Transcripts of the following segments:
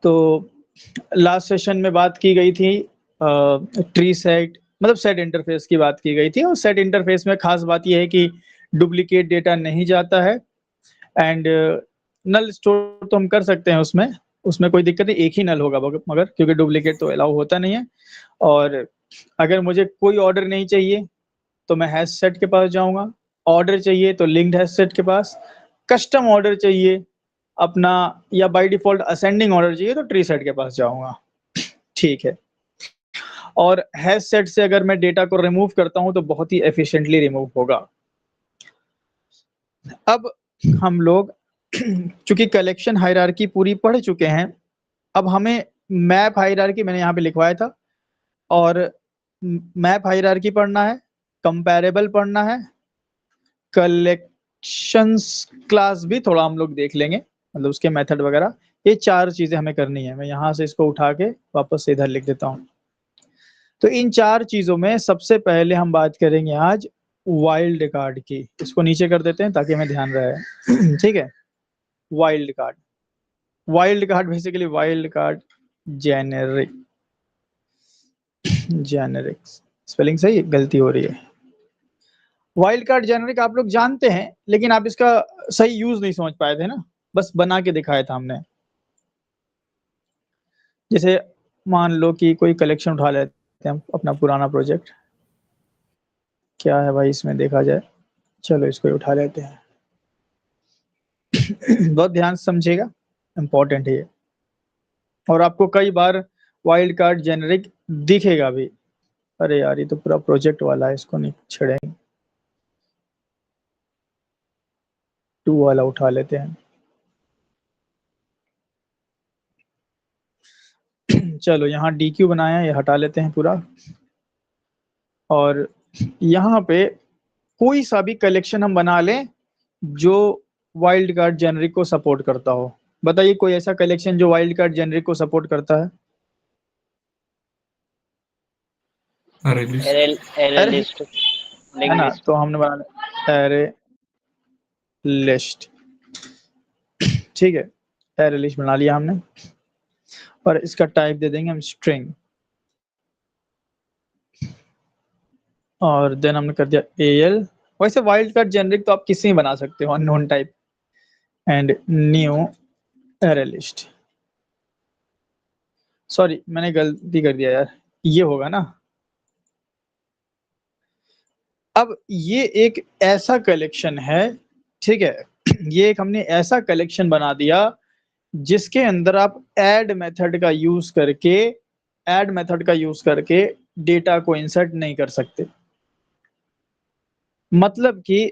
तो last session में बात की गई थी ट्री सेट मतलब सेट इंटरफेस की बात की गई थी, और सेट इंटरफेस में खास बात यह है कि डुप्लीकेट डेटा नहीं जाता है एंड नल स्टोर तो हम कर सकते हैं उसमें, उसमें कोई दिक्कत नहीं, एक ही नल होगा मगर क्योंकि डुप्लीकेट तो अलाउ होता नहीं है। और अगर मुझे कोई ऑर्डर नहीं चाहिए तो मैं हैश सेट के पास जाऊंगा, ऑर्डर चाहिए तो लिंक्ड हैश सेट के पास, कस्टम ऑर्डर चाहिए अपना या बाय डिफॉल्ट असेंडिंग ऑर्डर चाहिए तो ट्री सेट के पास जाऊंगा। ठीक है, और हैश सेट से अगर मैं डेटा को रिमूव करता हूं तो बहुत ही एफिशिएंटली रिमूव होगा। अब हम लोग चूंकि कलेक्शन हायरार्की पूरी पढ़ चुके हैं, अब हमें मैप हायरार्की मैंने यहाँ पे लिखवाया था, और मैप हायरार्की पढ़ना है, कंपैरेबल पढ़ना है, कलेक्शंस क्लास भी थोड़ा हम लोग देख लेंगे, मतलब उसके मेथड वगैरह, ये 4 चीजें हमें करनी है। मैं यहाँ से इसको उठा के वापस से इधर लिख देता हूँ। तो इन 4 चीजों में सबसे पहले हम बात करेंगे आज वाइल्ड कार्ड की। इसको नीचे कर देते हैं ताकि हमें ध्यान रहे। ठीक है, wild card, wild card basically wild card generic, generic spelling सही, गलती हो रही है। वाइल्ड कार्ड जेनेरिक आप लोग जानते हैं, लेकिन आप इसका सही यूज नहीं समझ पाए थे ना, बस बना के दिखाया था हमने। जैसे मान लो कि कोई कलेक्शन उठा लेते हैं अपना पुराना प्रोजेक्ट, क्या है भाई इसमें देखा जाए, चलो इसको उठा लेते हैं। बहुत ध्यान से समझिएगा, इंपॉर्टेंट है ये, और आपको कई बार वाइल्ड कार्ड जेनेरिक दिखेगा भी। अरे यार ये तो पूरा प्रोजेक्ट वाला है, इसको नहीं छेड़ेंगे, 2 वाला उठा लेते हैं। चलो यहाँ DQ बनाया है, ये हटा लेते हैं पूरा, और यहाँ पे कोई सा भी कलेक्शन हम बना लें जो वाइल्ड कार्ड जेनेरिक को सपोर्ट करता हो। बताइए कोई ऐसा कलेक्शन जो वाइल्ड कार्ड जेनेरिक को सपोर्ट करता है? अरे लिस्ट, है लिंक ना, लिस्ट। तो हमने बना एरे लिस्ट। ठीक है, एरे लिस्ट बना लिया हमने, और इसका टाइप दे देंगे हम स्ट्रिंग, और देन हमने कर दिया AL। वैसे वाइल्ड कार्ड जेनेरिक तो आप किसी में बना सकते हो, unknown type, and new array list. Sorry मैंने गलती कर दिया यार, ये होगा ना। अब ये एक ऐसा कलेक्शन है, ठीक है, ये एक हमने ऐसा कलेक्शन बना दिया जिसके अंदर आप ऐड मेथड का यूज करके, ऐड मेथड का यूज करके डेटा को इंसर्ट नहीं कर सकते। मतलब कि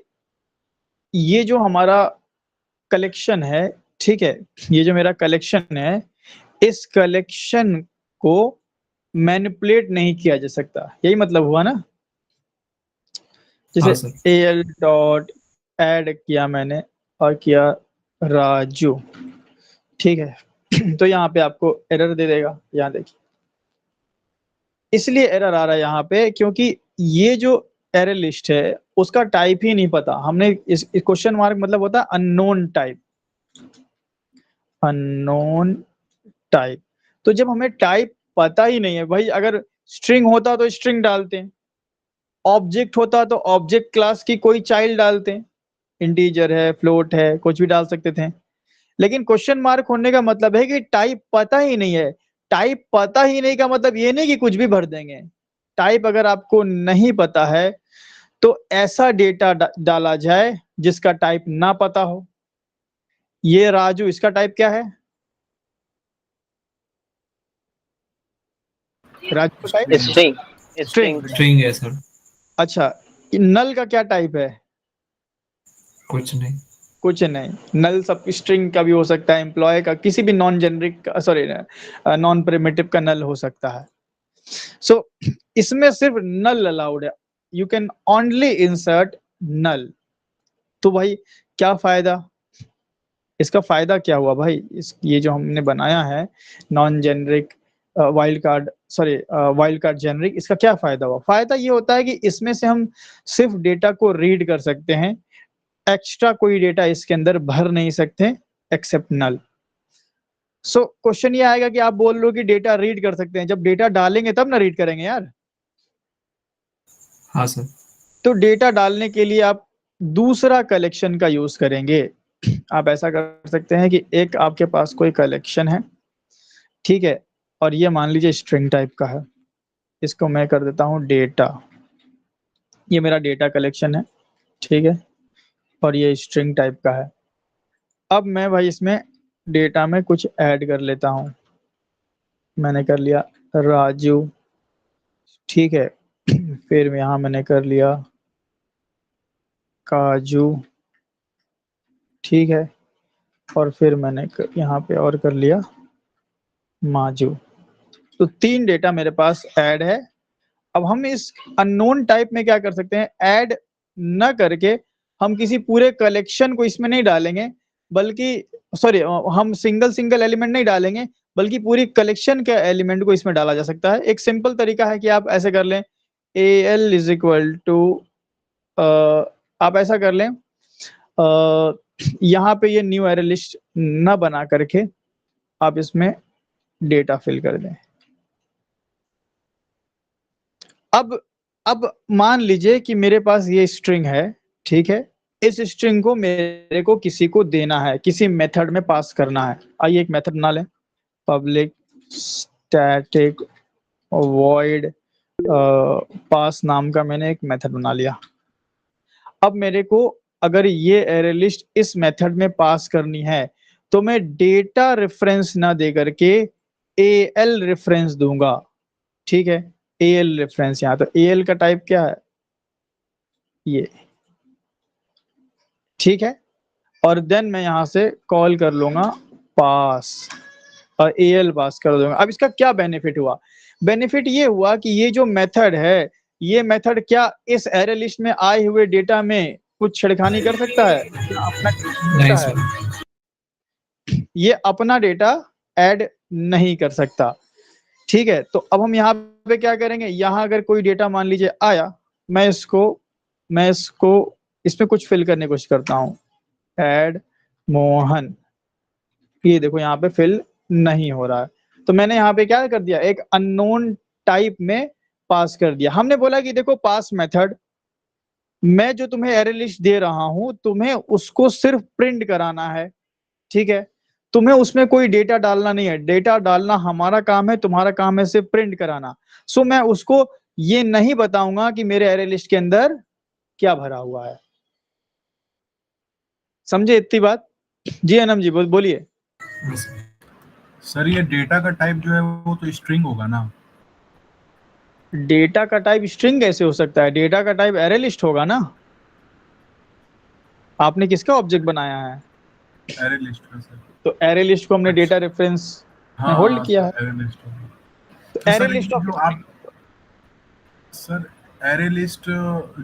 ये जो हमारा कलेक्शन है, ठीक है, ये जो मेरा कलेक्शन है, इस कलेक्शन को मैनिपुलेट नहीं किया जा सकता, यही मतलब हुआ ना। जैसे AL डॉट ऐड किया मैंने और किया राजू, ठीक है, तो यहाँ पे आपको एरर दे देगा, यहाँ देखिए, इसलिए एरर आ रहा है यहाँ पे क्योंकि ये जो एरर लिस्ट है उसका टाइप ही नहीं पता हमने। इस क्वेश्चन मार्क मतलब होता है अननोन टाइप, अननोन टाइप। तो जब हमें टाइप पता ही नहीं है भाई, अगर स्ट्रिंग होता तो स्ट्रिंग डालते हैं, ऑब्जेक्ट होता तो ऑब्जेक्ट क्लास की कोई चाइल्ड डालते हैं, इंटीजर है, फ्लोट है, कुछ भी डाल सकते थे। लेकिन क्वेश्चन मार्क होने का मतलब है कि टाइप पता ही नहीं है। टाइप पता ही नहीं का मतलब ये नहीं कि कुछ भी भर देंगे। टाइप अगर आपको नहीं पता है तो ऐसा डेटा डाला जाए जिसका टाइप ना पता हो। ये राजू, इसका टाइप क्या है? राजू का टाइप स्ट्रिंग, स्ट्रिंग। स्ट्रिंग है सर। अच्छा, नल का क्या टाइप है? कुछ नहीं। कुछ नहीं, नल सब स्ट्रिंग का भी हो सकता है, एम्प्लॉय का, किसी भी non generic, sorry non primitive का नल हो सकता है। सो इसमें सिर्फ नल अलाउड है, यू कैन ओनली इंसर्ट नल। तो भाई क्या फायदा, इसका फायदा क्या हुआ भाई, इस ये जो हमने बनाया है non generic wild card, sorry wild card generic, इसका क्या फायदा हुआ? फायदा ये होता है कि इसमें से हम सिर्फ डेटा को रीड कर सकते हैं, एक्स्ट्रा कोई डेटा इसके अंदर भर नहीं सकते एक्सेप्ट नल। सो क्वेश्चन ये आएगा कि आप बोल रहे हो कि डेटा रीड कर सकते हैं, जब डेटा डालेंगे तब ना रीड करेंगे यार। हाँ सर। तो डेटा डालने के लिए आप दूसरा कलेक्शन का यूज करेंगे। आप ऐसा कर सकते हैं कि एक आपके पास कोई कलेक्शन है, ठीक है, और ये मान लीजिए स्ट्रिंग टाइप का है, इसको मैं कर देता हूँ डेटा। ये मेरा डेटा कलेक्शन है, ठीक है, और ये स्ट्रिंग टाइप का है। अब मैं भाई इसमें डेटा में कुछ ऐड कर लेता हूँ। मैंने कर लिया राजू, ठीक है, फिर यहाँ मैंने कर लिया काजू, ठीक है, और फिर मैंने यहाँ पे और कर लिया माजू। तो 3 डेटा मेरे पास ऐड है। अब हम इस अननोन टाइप में क्या कर सकते हैं, ऐड न करके हम किसी पूरे कलेक्शन को इसमें नहीं डालेंगे, बल्कि सॉरी हम सिंगल सिंगल एलिमेंट नहीं डालेंगे, बल्कि पूरी कलेक्शन के एलिमेंट को इसमें डाला जा सकता है। एक सिंपल तरीका है कि आप ऐसे कर लें, A L is equal to, आप ऐसा कर लें, यहाँ पे ये न्यू एरे लिस्ट न बना करके आप इसमें डेटा फिल कर दें। अब मान लीजिए कि मेरे पास ये स्ट्रिंग है, ठीक है, इस स्ट्रिंग को मेरे को किसी को देना है, किसी मेथड में पास करना है। आइए एक मेथड बना लें, पब्लिक स्टैटिक वॉइड पास नाम का मैंने एक मेथड बना लिया। अब मेरे को अगर ये एरे लिस्ट इस मेथड में पास करनी है तो मैं डेटा रेफरेंस ना दे करके एल रेफरेंस दूंगा, ठीक है, एल रेफरेंस। यहाँ तो एल का टाइप क्या है, ये, ठीक है, और देन मैं यहां से कॉल कर लूंगा पास और एल पास कर दूंगा। अब इसका क्या बेनिफिट हुआ, बेनिफिट ये हुआ कि ये जो मेथड है, ये मेथड क्या इस एरे लिस्ट में आए हुए डेटा में कुछ छेड़खानी कर सकता है, अपना नहीं सकता है, सर। ये अपना डेटा ऐड नहीं कर सकता, ठीक है। तो अब हम यहाँ पे क्या करेंगे, यहाँ अगर कोई डेटा मान लीजिए आया, मैं इसको इसमें कुछ फिल करने की कोशिश करता हूँ, ऐड मोहन, ये देखो यहाँ पे फिल नहीं हो रहा है। तो मैंने यहाँ पे क्या कर दिया, एक अननोन टाइप में पास कर दिया। हमने बोला कि देखो पास मेथड, मैं जो तुम्हें एरे लिस्ट दे रहा हूं तुम्हें उसको सिर्फ प्रिंट कराना है, ठीक है, तुम्हें उसमें कोई डेटा डालना नहीं है, डेटा डालना हमारा काम है, तुम्हारा काम है सिर्फ प्रिंट कराना। सो मैं उसको ये नहीं बताऊंगा कि मेरे एरे लिस्ट के अंदर क्या भरा हुआ है। समझे इतनी बात? जी अनम जी बोलिए। सर ये डेटा का टाइप जो है वो तो स्ट्रिंग होगा ना? डेटा का टाइप स्ट्रिंग कैसे हो सकता है, डेटा का टाइप एरे लिस्ट होगा ना। आपने किसका ऑब्जेक्ट बनाया है? एरे लिस्ट का सर। तो एरे लिस्ट को हमने डेटा अच्छा, रेफरेंस में हाँ होल्ड हाँ किया है। सर, एरे लिस्ट होगा। तो तो एरे सर लिस्ट ये ऑफ जो आप, सर एरे लिस्ट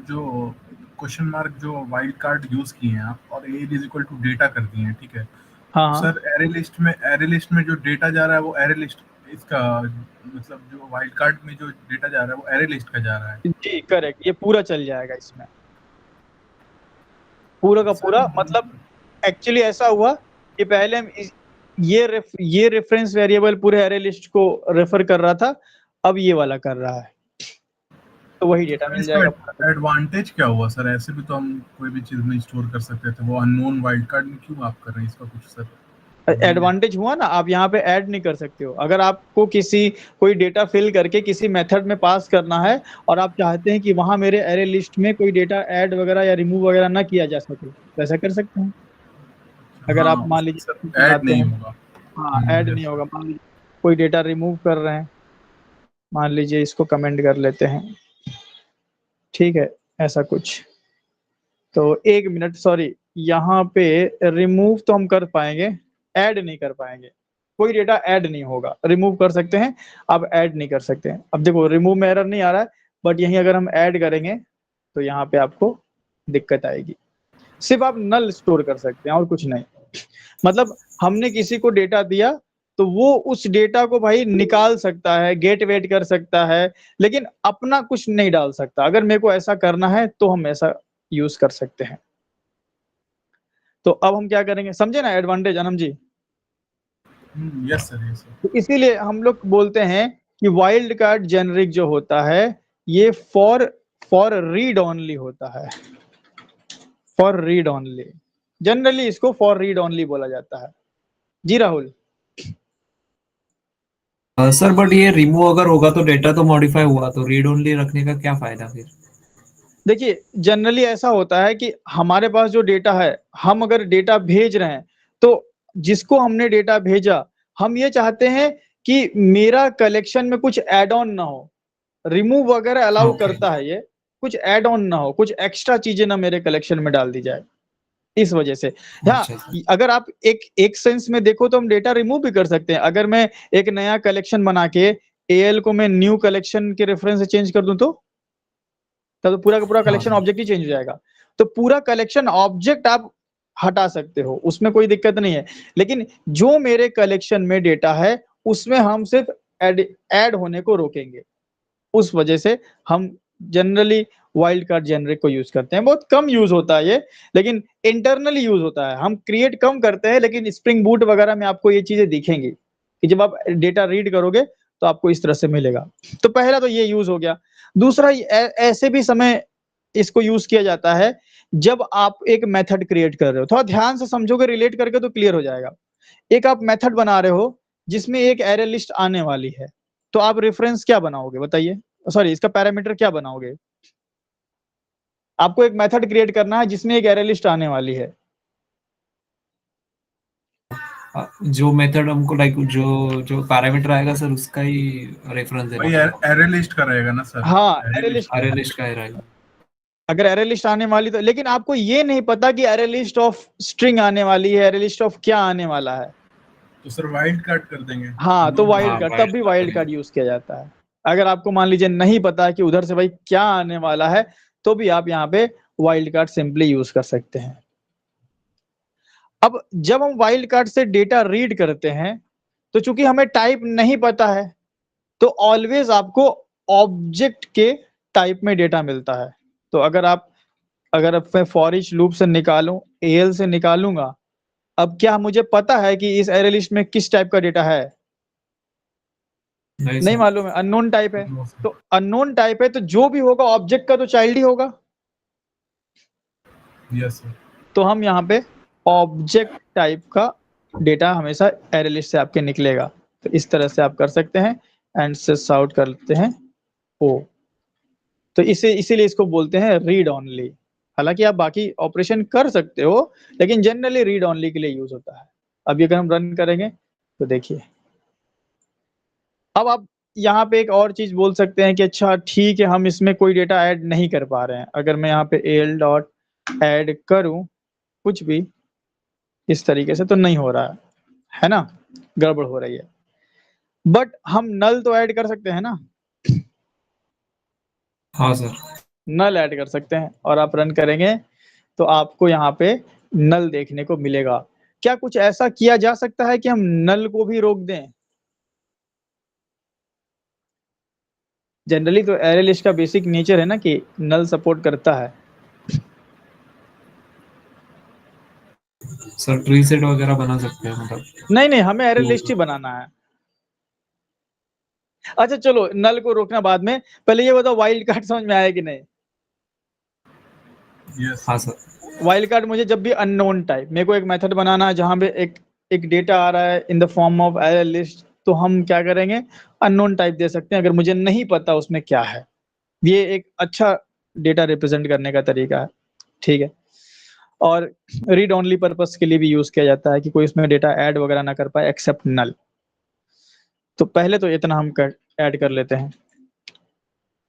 जो क्वेश्चन मार्क जो वाइल्ड कार्ड यूज किए हैं आप और ए इज इक्वल टू डेटा कर दिए हैं, ठीक है। हाँ हाँ सर एरे लिस्ट में जो डेटा जा रहा है वो एरे लिस्ट इसका मतलब जो वाइल्ड कार्ड में जो डेटा जा रहा है वो एरे लिस्ट का जा रहा है। जी करेक्ट, ये पूरा चल जाएगा इसमें, पूरा का सर पूरा। मतलब एक्चुअली ऐसा हुआ कि पहले हम ये रेफरेंस वेरिएबल पूरे एरे लिस्ट को रेफर कर रहा था, अब ये वाला कर रहा है, तो वही डेटा मिल इसका जाएगा पूरा। एडवांटेज क्या हुआ सर? ऐसे भी तो हम कोई भी चीज में स्टोर कर सकते थे, वो अननोन वाइल्ड कार्ड में क्यों आप कर रहे हैं इसका कुछ सर? एडवांटेज हुआ ना, आप यहाँ पे ऐड नहीं कर सकते हो। अगर आपको कोई डेटा फिल करके किसी मेथड में पास करना है और आप चाहते हैं कि वहां मेरे एरे लिस्ट में कोई डेटा ऐड वगैरह या रिमूव वगैरह ना किया जा सके, तो ऐसा कर सकते हैं। अगर हाँ आप मान उसमें सर लीजिए ऐड चाहते नहीं हैं, होगा। हाँ ऐड नहीं यस सर। होगा, मान लीजिए कोई डेटा रिमूव कर रहे हैं, मान लीजिए इसको कमेंट कर लेते हैं, ठीक है, ऐसा कुछ। तो 1 मिनट, सॉरी, यहाँ पे रिमूव तो हम कर पाएंगे, ऐड नहीं कर पाएंगे। कोई डेटा ऐड नहीं होगा, रिमूव कर सकते हैं, अब ऐड नहीं कर सकते हैं। अब देखो रिमूव में एरर नहीं आ रहा है, बट यहीं अगर हम ऐड करेंगे तो यहाँ पे आपको दिक्कत आएगी। सिर्फ आप नल स्टोर कर सकते हैं और कुछ नहीं। मतलब हमने किसी को डेटा दिया तो वो उस डेटा को भाई निकाल सकता है, गेट वेट कर सकता है, लेकिन अपना कुछ नहीं डाल सकता। अगर मेरे को ऐसा करना है तो हम ऐसा यूज कर सकते हैं। तो अब हम क्या करेंगे, समझे ना एडवांटेज अनम जी? Yes sir, yes sir. तो इसीलिए हम लोग बोलते हैं कि वाइल्ड कार्ड जेनरिक जो होता है ये फॉर रीड ओनली होता है, फॉर रीड ओनली। जनरली इसको फॉर रीड ओनली बोला जाता है। जी राहुल। सर बट ये रिमूव अगर होगा तो डेटा तो मॉडिफाई हुआ, तो रीड ओनली रखने का क्या फायदा फिर? देखिए जनरली ऐसा होता है कि हमारे पास जो डेटा है, हम अगर डेटा भेज रहे हैं तो जिसको हमने डेटा भेजा, हम ये चाहते हैं कि मेरा कलेक्शन में कुछ ऐड ऑन ना हो। रिमूव वगैरह अलाउ ओके। करता है ये, कुछ ऐड ऑन ना हो, कुछ एक्स्ट्रा चीजें ना मेरे कलेक्शन में डाल दी जाए, इस वजह से। हाँ, अच्छा सर। अगर आप एक सेंस में देखो तो हम डेटा रिमूव भी कर सकते हैं। अगर मैं एक नया कलेक्शन बना के एएल को मैं न्यू कलेक्शन के रेफरेंस से चेंज कर दूं तो तब तो पूरा का पूरा हाँ कलेक्शन सर। ऑब्जेक्ट ही चेंज हो जाएगा। तो पूरा कलेक्शन ऑब्जेक्ट आप हटा सकते हो, उसमें कोई दिक्कत नहीं है। लेकिन जो मेरे कलेक्शन में डेटा है उसमें हम सिर्फ ऐड होने को रोकेंगे। उस वजह से हम जनरली वाइल्ड कार्ड जेनरिक को यूज करते हैं। बहुत कम यूज होता है ये, लेकिन इंटरनली यूज होता है। हम क्रिएट कम करते हैं, लेकिन स्प्रिंग बूट वगैरह में आपको ये चीजें दिखेंगी कि जब आप डेटा रीड करोगे तो आपको इस तरह से मिलेगा। तो पहला तो ये यूज हो गया। दूसरा, ऐसे भी समय इसको यूज किया जाता है जब आप एक मेथड क्रिएट कर रहे हो। थोड़ा ध्यान से समझोगे, रिलेट करके तो क्लियर हो जाएगा। एक आप मेथड बना रहे हो जिसमें एक एरे लिस्ट आने वाली है, तो आप रेफरेंस क्या बनाओगे बताइए? सॉरी, इसका पैरामीटर क्या बनाओगे? आपको एक मेथड क्रिएट करना है जिसमें एक एरे लिस्ट आने वाली है। जो मेथड हमको लाइक जो जो पैरामीटर आएगा सर उसका ही रेफरेंस देना भाई पड़ेगा। एरे लिस्ट का रहेगा ना सर? हाँ, एरे एरे लिस्ट लिस्ट। का अरे रहेगा। लिस्ट का ही रहेगा। अगर एरे लिस्ट आने वाली तो, लेकिन आपको ये नहीं पता कि एरे लिस्ट ऑफ स्ट्रिंग आने वाली है, एरे लिस्ट ऑफ क्या आने वाला है। तो सर वाइल्ड कार्ड कर देंगे, हाँ, तो अननोन वाइल्ड हाँ वेरिएबल। कार्ड, तब वाइट भी का वाइल्ड कार्ड करेंगे। यूज किया जाता है। अगर आपको मान लीजिए नहीं पता है कि उधर से भाई क्या आने वाला है, तो भी आप यहाँ पे वाइल्ड कार्ड सिंपली यूज कर सकते हैं। अब जब हम वाइल्ड कार्ड से डेटा रीड करते हैं तो चूंकि हमें टाइप नहीं पता है, तो ऑलवेज आपको ऑब्जेक्ट के टाइप में डेटा मिलता है। तो अगर अब मैं फॉर ईच लूप से निकालूं, एएल से निकालूंगा, अब क्या मुझे पता है कि इस एरे लिस्ट में किस टाइप का डेटा है? नहीं नहीं सर। मालूम है, अननोन टाइप है। No sir. तो अननोन टाइप है तो जो भी होगा ऑब्जेक्ट का तो चाइल्ड ही होगा। Yes sir. तो हम यहाँ पे ऑब्जेक्ट टाइप का डेटा हमेशा एरे लिस्ट से आपके निकलेगा। तो इस तरह से आप कर सकते हैं एंड सिस आउट करते हैं ओ। तो इसीलिए इसको बोलते हैं रीड ओनली। हालांकि आप बाकी ऑपरेशन कर सकते हो, लेकिन जनरली रीड ओनली के लिए यूज होता है। अभी अगर हम रन करेंगे तो देखिए, अब आप यहाँ पे एक और चीज बोल सकते हैं कि अच्छा ठीक है, हम इसमें कोई डेटा ऐड नहीं कर पा रहे हैं। अगर मैं यहाँ पे एल डॉट ऐड करूं कुछ भी इस तरीके से तो नहीं हो रहा है ना, गड़बड़ हो रही है। बट हम नल तो ऐड कर सकते हैं ना, हाँ सर। नल ऐड कर सकते हैं और आप रन करेंगे तो आपको यहाँ पे नल देखने को मिलेगा। क्या कुछ ऐसा किया जा सकता है कि हम नल को भी रोक दें? जनरली तो एरे लिस्ट का बेसिक नेचर है ना कि नल सपोर्ट करता है। सर ट्री सेट वगैरह बना सकते हैं मतलब। नहीं नहीं, हमें एरे लिस्ट तो ही बनाना है। अच्छा चलो, नल को रोकना बाद में, पहले ये बताओ वाइल्ड कार्ड समझ में आया कि नहीं? यस हाँ सर। सर। वाइल्ड कार्ड मुझे जब भी अननोन टाइप, मेरे को एक मेथड बनाना है जहां पे एक डेटा आ रहा है in the form of array list, तो हम क्या करेंगे, अननोन टाइप दे सकते हैं अगर मुझे नहीं पता उसमें क्या है। ये एक अच्छा डेटा रिप्रेजेंट करने का तरीका है, ठीक है। और रीड ओनली पर्पस के लिए भी यूज किया जाता है कि कोई उसमें डेटा ऐड वगैरह ना कर पाए एक्सेप्ट नल। तो पहले तो इतना हम ऐड कर लेते हैं।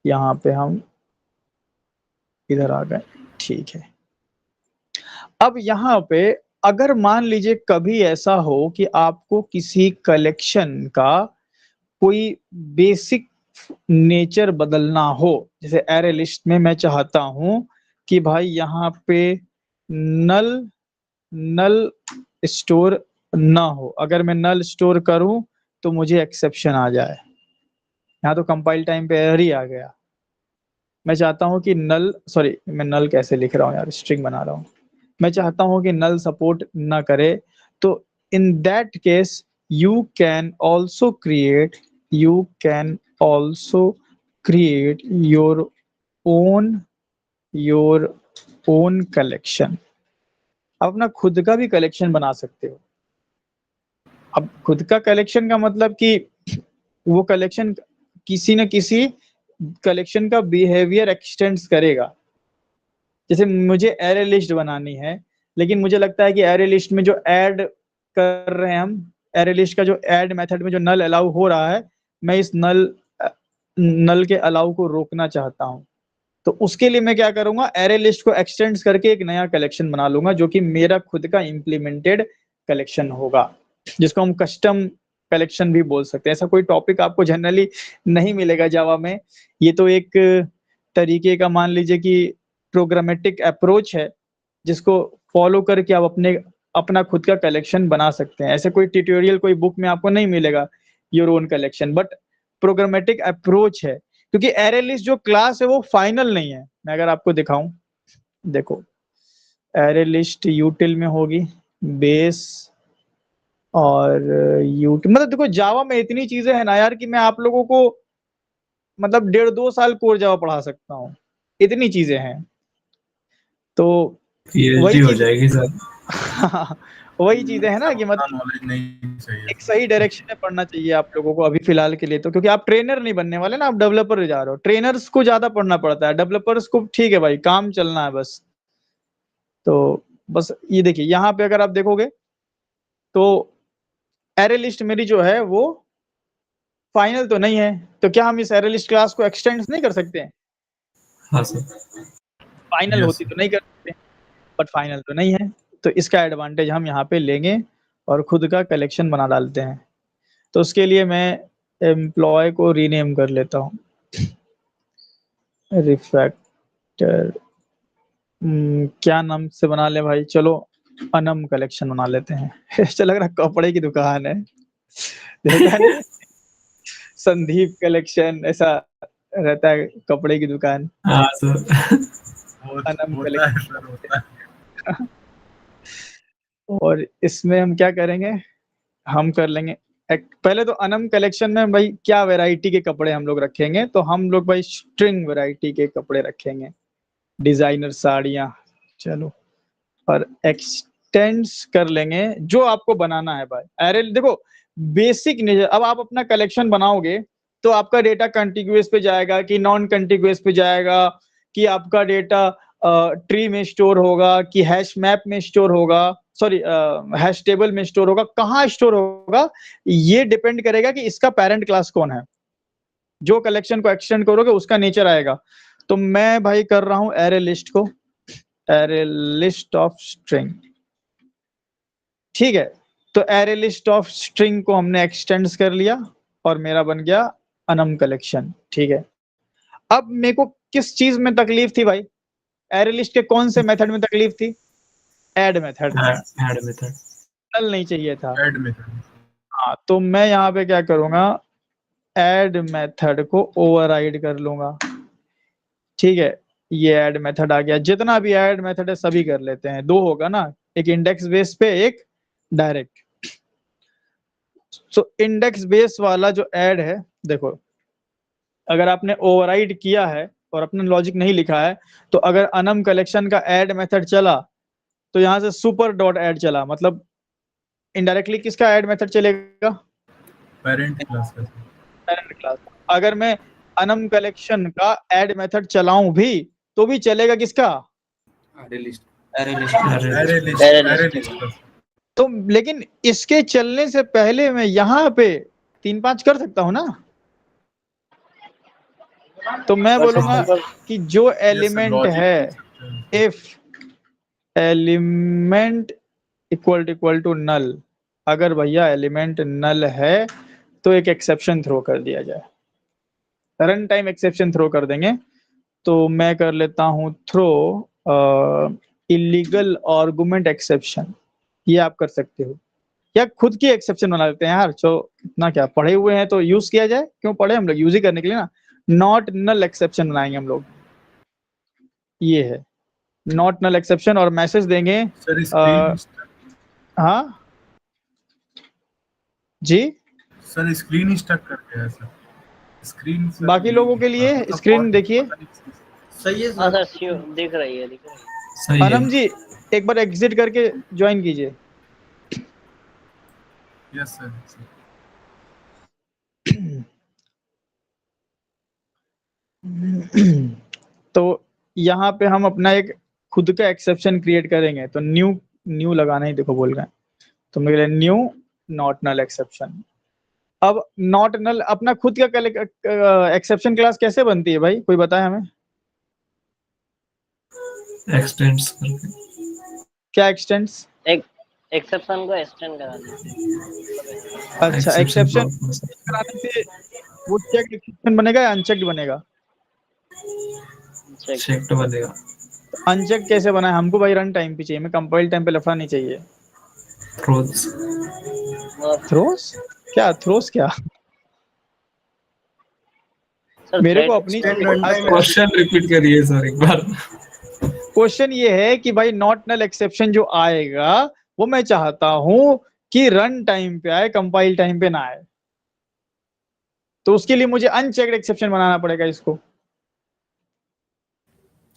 यहाँ पे हम इधर आ गए, ठीक है। अब यहाँ पे अगर मान लीजिए कभी ऐसा हो कि आपको किसी कलेक्शन का कोई बेसिक नेचर बदलना हो, जैसे एरे लिस्ट में मैं चाहता हूं कि भाई यहाँ पे नल नल स्टोर ना हो, अगर मैं नल स्टोर करूं तो मुझे एक्सेप्शन आ जाए। यहाँ तो कंपाइल टाइम पे एरर ही आ गया। मैं चाहता हूं कि नल, सॉरी मैं नल कैसे लिख रहा हूँ यार, स्ट्रिंग बना रहा हूँ। मैं चाहता हूं कि नल सपोर्ट ना करे, तो in that case you can also create your own collection। आप अपना खुद का भी कलेक्शन बना सकते हो। अब खुद का कलेक्शन का मतलब कि वो कलेक्शन किसी न किसी कलेक्शन का बिहेवियर एक्सटेंड्स करेगा। जैसे मुझे एरे लिस्ट बनानी है, लेकिन मुझे लगता है कि एरे लिस्ट में जो ऐड कर रहे हैं हम, एरे लिस्ट का जो ऐड मेथड में जो नल अलाउ हो रहा है, मैं इस नल के अलाउ को रोकना चाहता हूँ। तो उसके लिए मैं क्या करूंगा, एरे लिस्ट को एक्सटेंड्स करके एक नया कलेक्शन बना लूंगा जो कि मेरा खुद का इम्प्लीमेंटेड कलेक्शन होगा, जिसको हम कस्टम कलेक्शन भी बोल सकते हैं। ऐसा कोई टॉपिक आपको जनरली नहीं मिलेगा जावा में। ये तो एक तरीके का मान लीजिए कि प्रोग्रामेटिक अप्रोच है, जिसको फॉलो करके आप अपना खुद का कलेक्शन बना सकते हैं। ऐसे कोई ट्यूटोरियल कोई बुक में आपको नहीं मिलेगा your own collection, but programmatic approach है। क्योंकि एरे लिस्ट जो क्लास है वो फाइनल नहीं है। मैं अगर आपको दिखाऊं, देखो एरे लिस्ट यूटिल में होगी, बेस और यूटिल, मतलब देखो जावा में इतनी चीजें हैं ना यार कि मैं आप लोगों को मतलब 1.5-2 साल कोर जावा पढ़ा सकता हूँ, इतनी चीजें हैं। तो पीएचडी वही हो चीज जाएगी सर। वही चीजें है ना कि उतना मतलब नॉलेज नहीं चाहिए एक सही डायरेक्शन में पढ़ना चाहिए आप लोगों को अभी फिलहाल के लिए। तो क्योंकि आप ट्रेनर नहीं बनने वाले ना, आप डेवलपर जा रहे हो। ट्रेनर्स को ज्यादा पढ़ना पड़ता है, डेवलपर्स को ठीक है भाई, काम चलना है बस। तो बस ये देखिए यहाँ पे अगर आप देखोगे तो एरे लिस्ट मेरी जो है वो फाइनल तो नहीं है, तो क्या हम इस एरे लिस्ट क्लास को एक्सटेंड नहीं कर सकते हैं? हाँ सर। फाइनल Yes, होती तो नहीं कर सकते, बट फाइनल तो नहीं है। तो इसका एडवांटेज हम यहाँ पे लेंगे और खुद का कलेक्शन बना डालते हैं। तो उसके लिए मैं एम्प्लॉय को रीनेम कर लेता हूँ, रिफैक्टर। क्या नाम से बना ले भाई, चलो अनम कलेक्शन बना लेते हैं। ऐसा लग रहा कपड़े की दुकान है, देखा नहीं? संदीप कलेक्शन ऐसा रहता है, कपड़े की दुकान। हाँ सर। अनम होता है सर, होता है। कलेक्शन। और इसमें हम क्या करेंगे, हम कर लेंगे पहले तो अनम कलेक्शन में भाई क्या वैरायटी के कपड़े हम लोग रखेंगे, तो हम लोग भाई स्ट्रिंग वैरायटी के कपड़े रखेंगे, डिजाइनर साड़ियाँ। चलो, और एक्सटेंड्स कर लेंगे जो आपको बनाना है भाई। अरे देखो बेसिक नेचर, अब आप अपना कलेक्शन बनाओगे तो आपका डेटा कंटिग्यूअस पे जाएगा कि नॉन कंटिग्यूअस पे जाएगा, कि आपका डेटा ट्री में स्टोर होगा कि हैश मैप में स्टोर होगा, सॉरी हैश टेबल में स्टोर होगा, कहाँ स्टोर होगा ये डिपेंड करेगा कि इसका पेरेंट क्लास कौन है। जो कलेक्शन को एक्सटेंड करोगे उसका नेचर आएगा। तो मैं भाई कर रहा हूं एरे लिस्ट को, एरे लिस्ट ऑफ स्ट्रिंग, ठीक है। तो एरे लिस्ट ऑफ स्ट्रिंग को हमने एक्सटेंड कर लिया और मेरा बन गया अनम कलेक्शन, ठीक है। अब मेरे को किस चीज में तकलीफ थी भाई, एरे लिस्ट के कौन से मेथड में तकलीफ थी? Add method, add method. Null नहीं चाहिए था। Add method. हाँ, तो मैं यहाँ पे क्या करूंगा, ऐड मेथड को ओवरराइड कर लूंगा, ठीक है। ये ऐड मेथड आ गया, जितना भी ऐड मेथड है सभी कर लेते हैं, 2 होगा ना, एक इंडेक्स बेस पे एक डायरेक्ट। सो इंडेक्स बेस वाला जो ऐड है, देखो अगर आपने ओवरराइड किया है और अपने लॉजिक नहीं लिखा है, तो अगर अनम कलेक्शन का ऐड मेथड चला तो यहाँ से सुपर डॉट ऐड चला, मतलब इनडायरेक्टली किसका ऐड मेथड चलेगा? पेरेंट क्लास का। Parent class. अगर मैं अनम कलेक्शन का ऐड मेथड चलाऊं भी तो भी चलेगा किसका? Array list. Array array list, array list का। तो लेकिन इसके चलने से पहले मैं यहाँ पे 3-5 कर सकता हूँ ना। तो मैं बोलूंगा कि जो एलिमेंट है, if element equal to null, अगर भैया एलिमेंट नल है तो एक एक्सेप्शन थ्रो कर दिया जाए, रन टाइम एक्सेप्शन थ्रो कर देंगे। तो मैं कर लेता हूँ थ्रो इलीगल आर्गुमेंट एक्सेप्शन, ये आप कर सकते हो, या खुद की एक्सेप्शन बना लेते हैं यार, जो इतना क्या पढ़े हुए हैं तो यूज किया जाए, क्यों पढ़े हम लोग, यूज ही करने के लिए ना। नॉट नल एक्सेप्शन बनाएंगे हम लोग, ये है नॉट नल एक्सेप्शन, और मैसेज देंगे सर स्क्रीन हाँ जी सर स्क्रीन ही स्टक कर गया है सर, स्क्रीन सर। बाकी लोगों के लिए मतलब स्क्रीन और देखिए। पता नहीं किस- सही है हाँ सर। सर श्योर, दिख रही है, दिख रही है। सही है। अनम जी एक बार एग्जिट करके ज्वाइन कीजिए। Yes sir. तो यहाँ पे हम अपना एक खुद का एक्सेप्शन क्रिएट करेंगे, तो न्यू लगाना ही देखो बोल रहे हैं, तो मेरे लिए न्यू नॉट नल एक्सेप्शन। अब नॉट नल अपना खुद का एक्सेप्शन क्लास कैसे बनती है भाई, कोई बताए हमें? एक्सटेंड्स करके। क्या एक्सटेंड्स? एक एक्सेप्शन को एक्सटेंड करा दीजिए। अच्छा एक्सेप्शन कराने से वो चेक एक्सेप्शन बनेगा या अनचेक्ड बनेगा? चेक्ड बनेगा। अनचेक कैसे बना है? हमको भाई रन टाइम पे चाहिए, हमें कंपाइल टाइम पे लफड़ा नहीं चाहिए। थ्रोज। थ्रोस? क्या थ्रोस क्या? सर मेरे को थ्रेड अपनी क्वेश्चन रिपीट करिए सर एक बार। क्वेश्चन ये है कि भाई नॉट नल एक्सेप्शन जो आएगा वो मैं चाहता हूं कि रन टाइम पे आए, कंपाइल टाइम पे ना आए, तो उसके लिए मुझे अनचेक्ड एक्सेप्शन बनाना पड़ेगा इसको।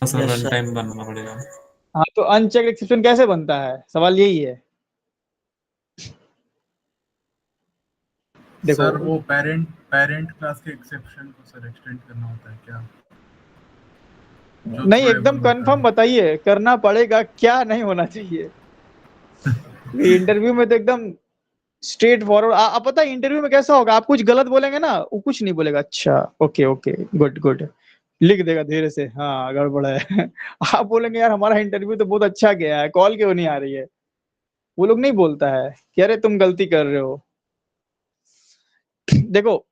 सर रन टाइम बनाना पड़ेगा। हाँ तो अनचेक्ड एक्सेप्शन कैसे बनता है, सवाल यही है। देखो सर वो पेरेंट क्लास के एक्सेप्शन को सर एक्सटेंड करना होता है क्या? जो नहीं थ्रोएबल एकदम होता कंफर्म है। बताइए, करना पड़ेगा क्या, नहीं होना चाहिए। इंटरव्यू में तो एकदम स्ट्रेट फॉरवर्ड। आप पता है इंटरव्यू में कैसा होगा, आप कुछ गलत बोलेंगे ना वो कुछ नहीं बोलेगा, अच्छा ओके ओके गुड गुड लिख देगा धीरे से, हाँ गड़बड़ है। आप बोलेंगे यार हमारा इंटरव्यू तो बहुत अच्छा गया है, कॉल क्यों नहीं आ रही है? वो लोग नहीं बोलता है कि अरे तुम गलती कर रहे हो। देखो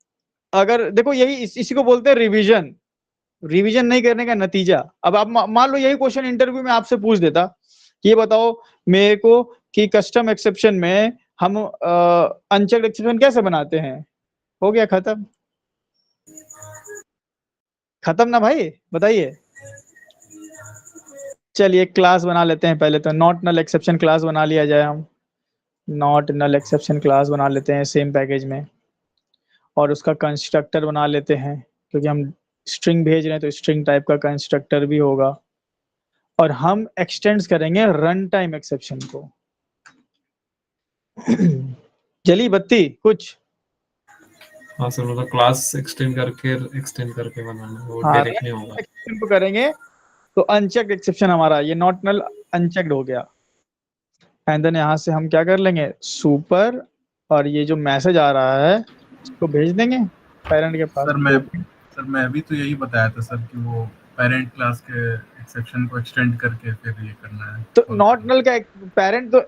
अगर देखो यही इसी को बोलते हैं रिवीजन। रिवीजन नहीं करने का नतीजा। अब आप मान लो यही क्वेश्चन इंटरव्यू में आपसे पूछ देता, ये बताओ मेरे को कि कस्टम एक्सेप्शन में हम अनचेक्ड एक्सेप्शन कैसे बनाते हैं, हो गया खत्म। खत्म ना भाई, बताइए। चलिए क्लास बना लेते हैं पहले, तो नॉट नल एक्सेप्शन क्लास बना लिया जाए। हम नॉट नल एक्सेप्शन क्लास बना लेते हैं सेम पैकेज में, और उसका कंस्ट्रक्टर बना लेते हैं, क्योंकि हम स्ट्रिंग भेज रहे हैं तो स्ट्रिंग टाइप का कंस्ट्रक्टर भी होगा। और हम एक्सटेंड करेंगे रन टाइम एक्सेप्शन को। जली बत्ती कुछ? हाँ सर मतलब क्लास एक्सटेंड करके बनाना, वो हाँ डायरेक्ट नहीं होगा। एक्सेप्शन को करेंगे तो अनचेक्ड एक्सेप्शन हमारा ये नॉट नल अनचेक्ड हो गया। एंड देन यहाँ से हम क्या कर लेंगे, सुपर, और ये जो मैसेज आ रहा है इसको भेज देंगे पेरेंट के पास। सर मैं भी तो यही बताया था सर कि वो पेरेंट क्लास के एक्सेप्शन को एक्सटेंड करके फिर ये करना है। तो नॉट नल का पेरेंट तो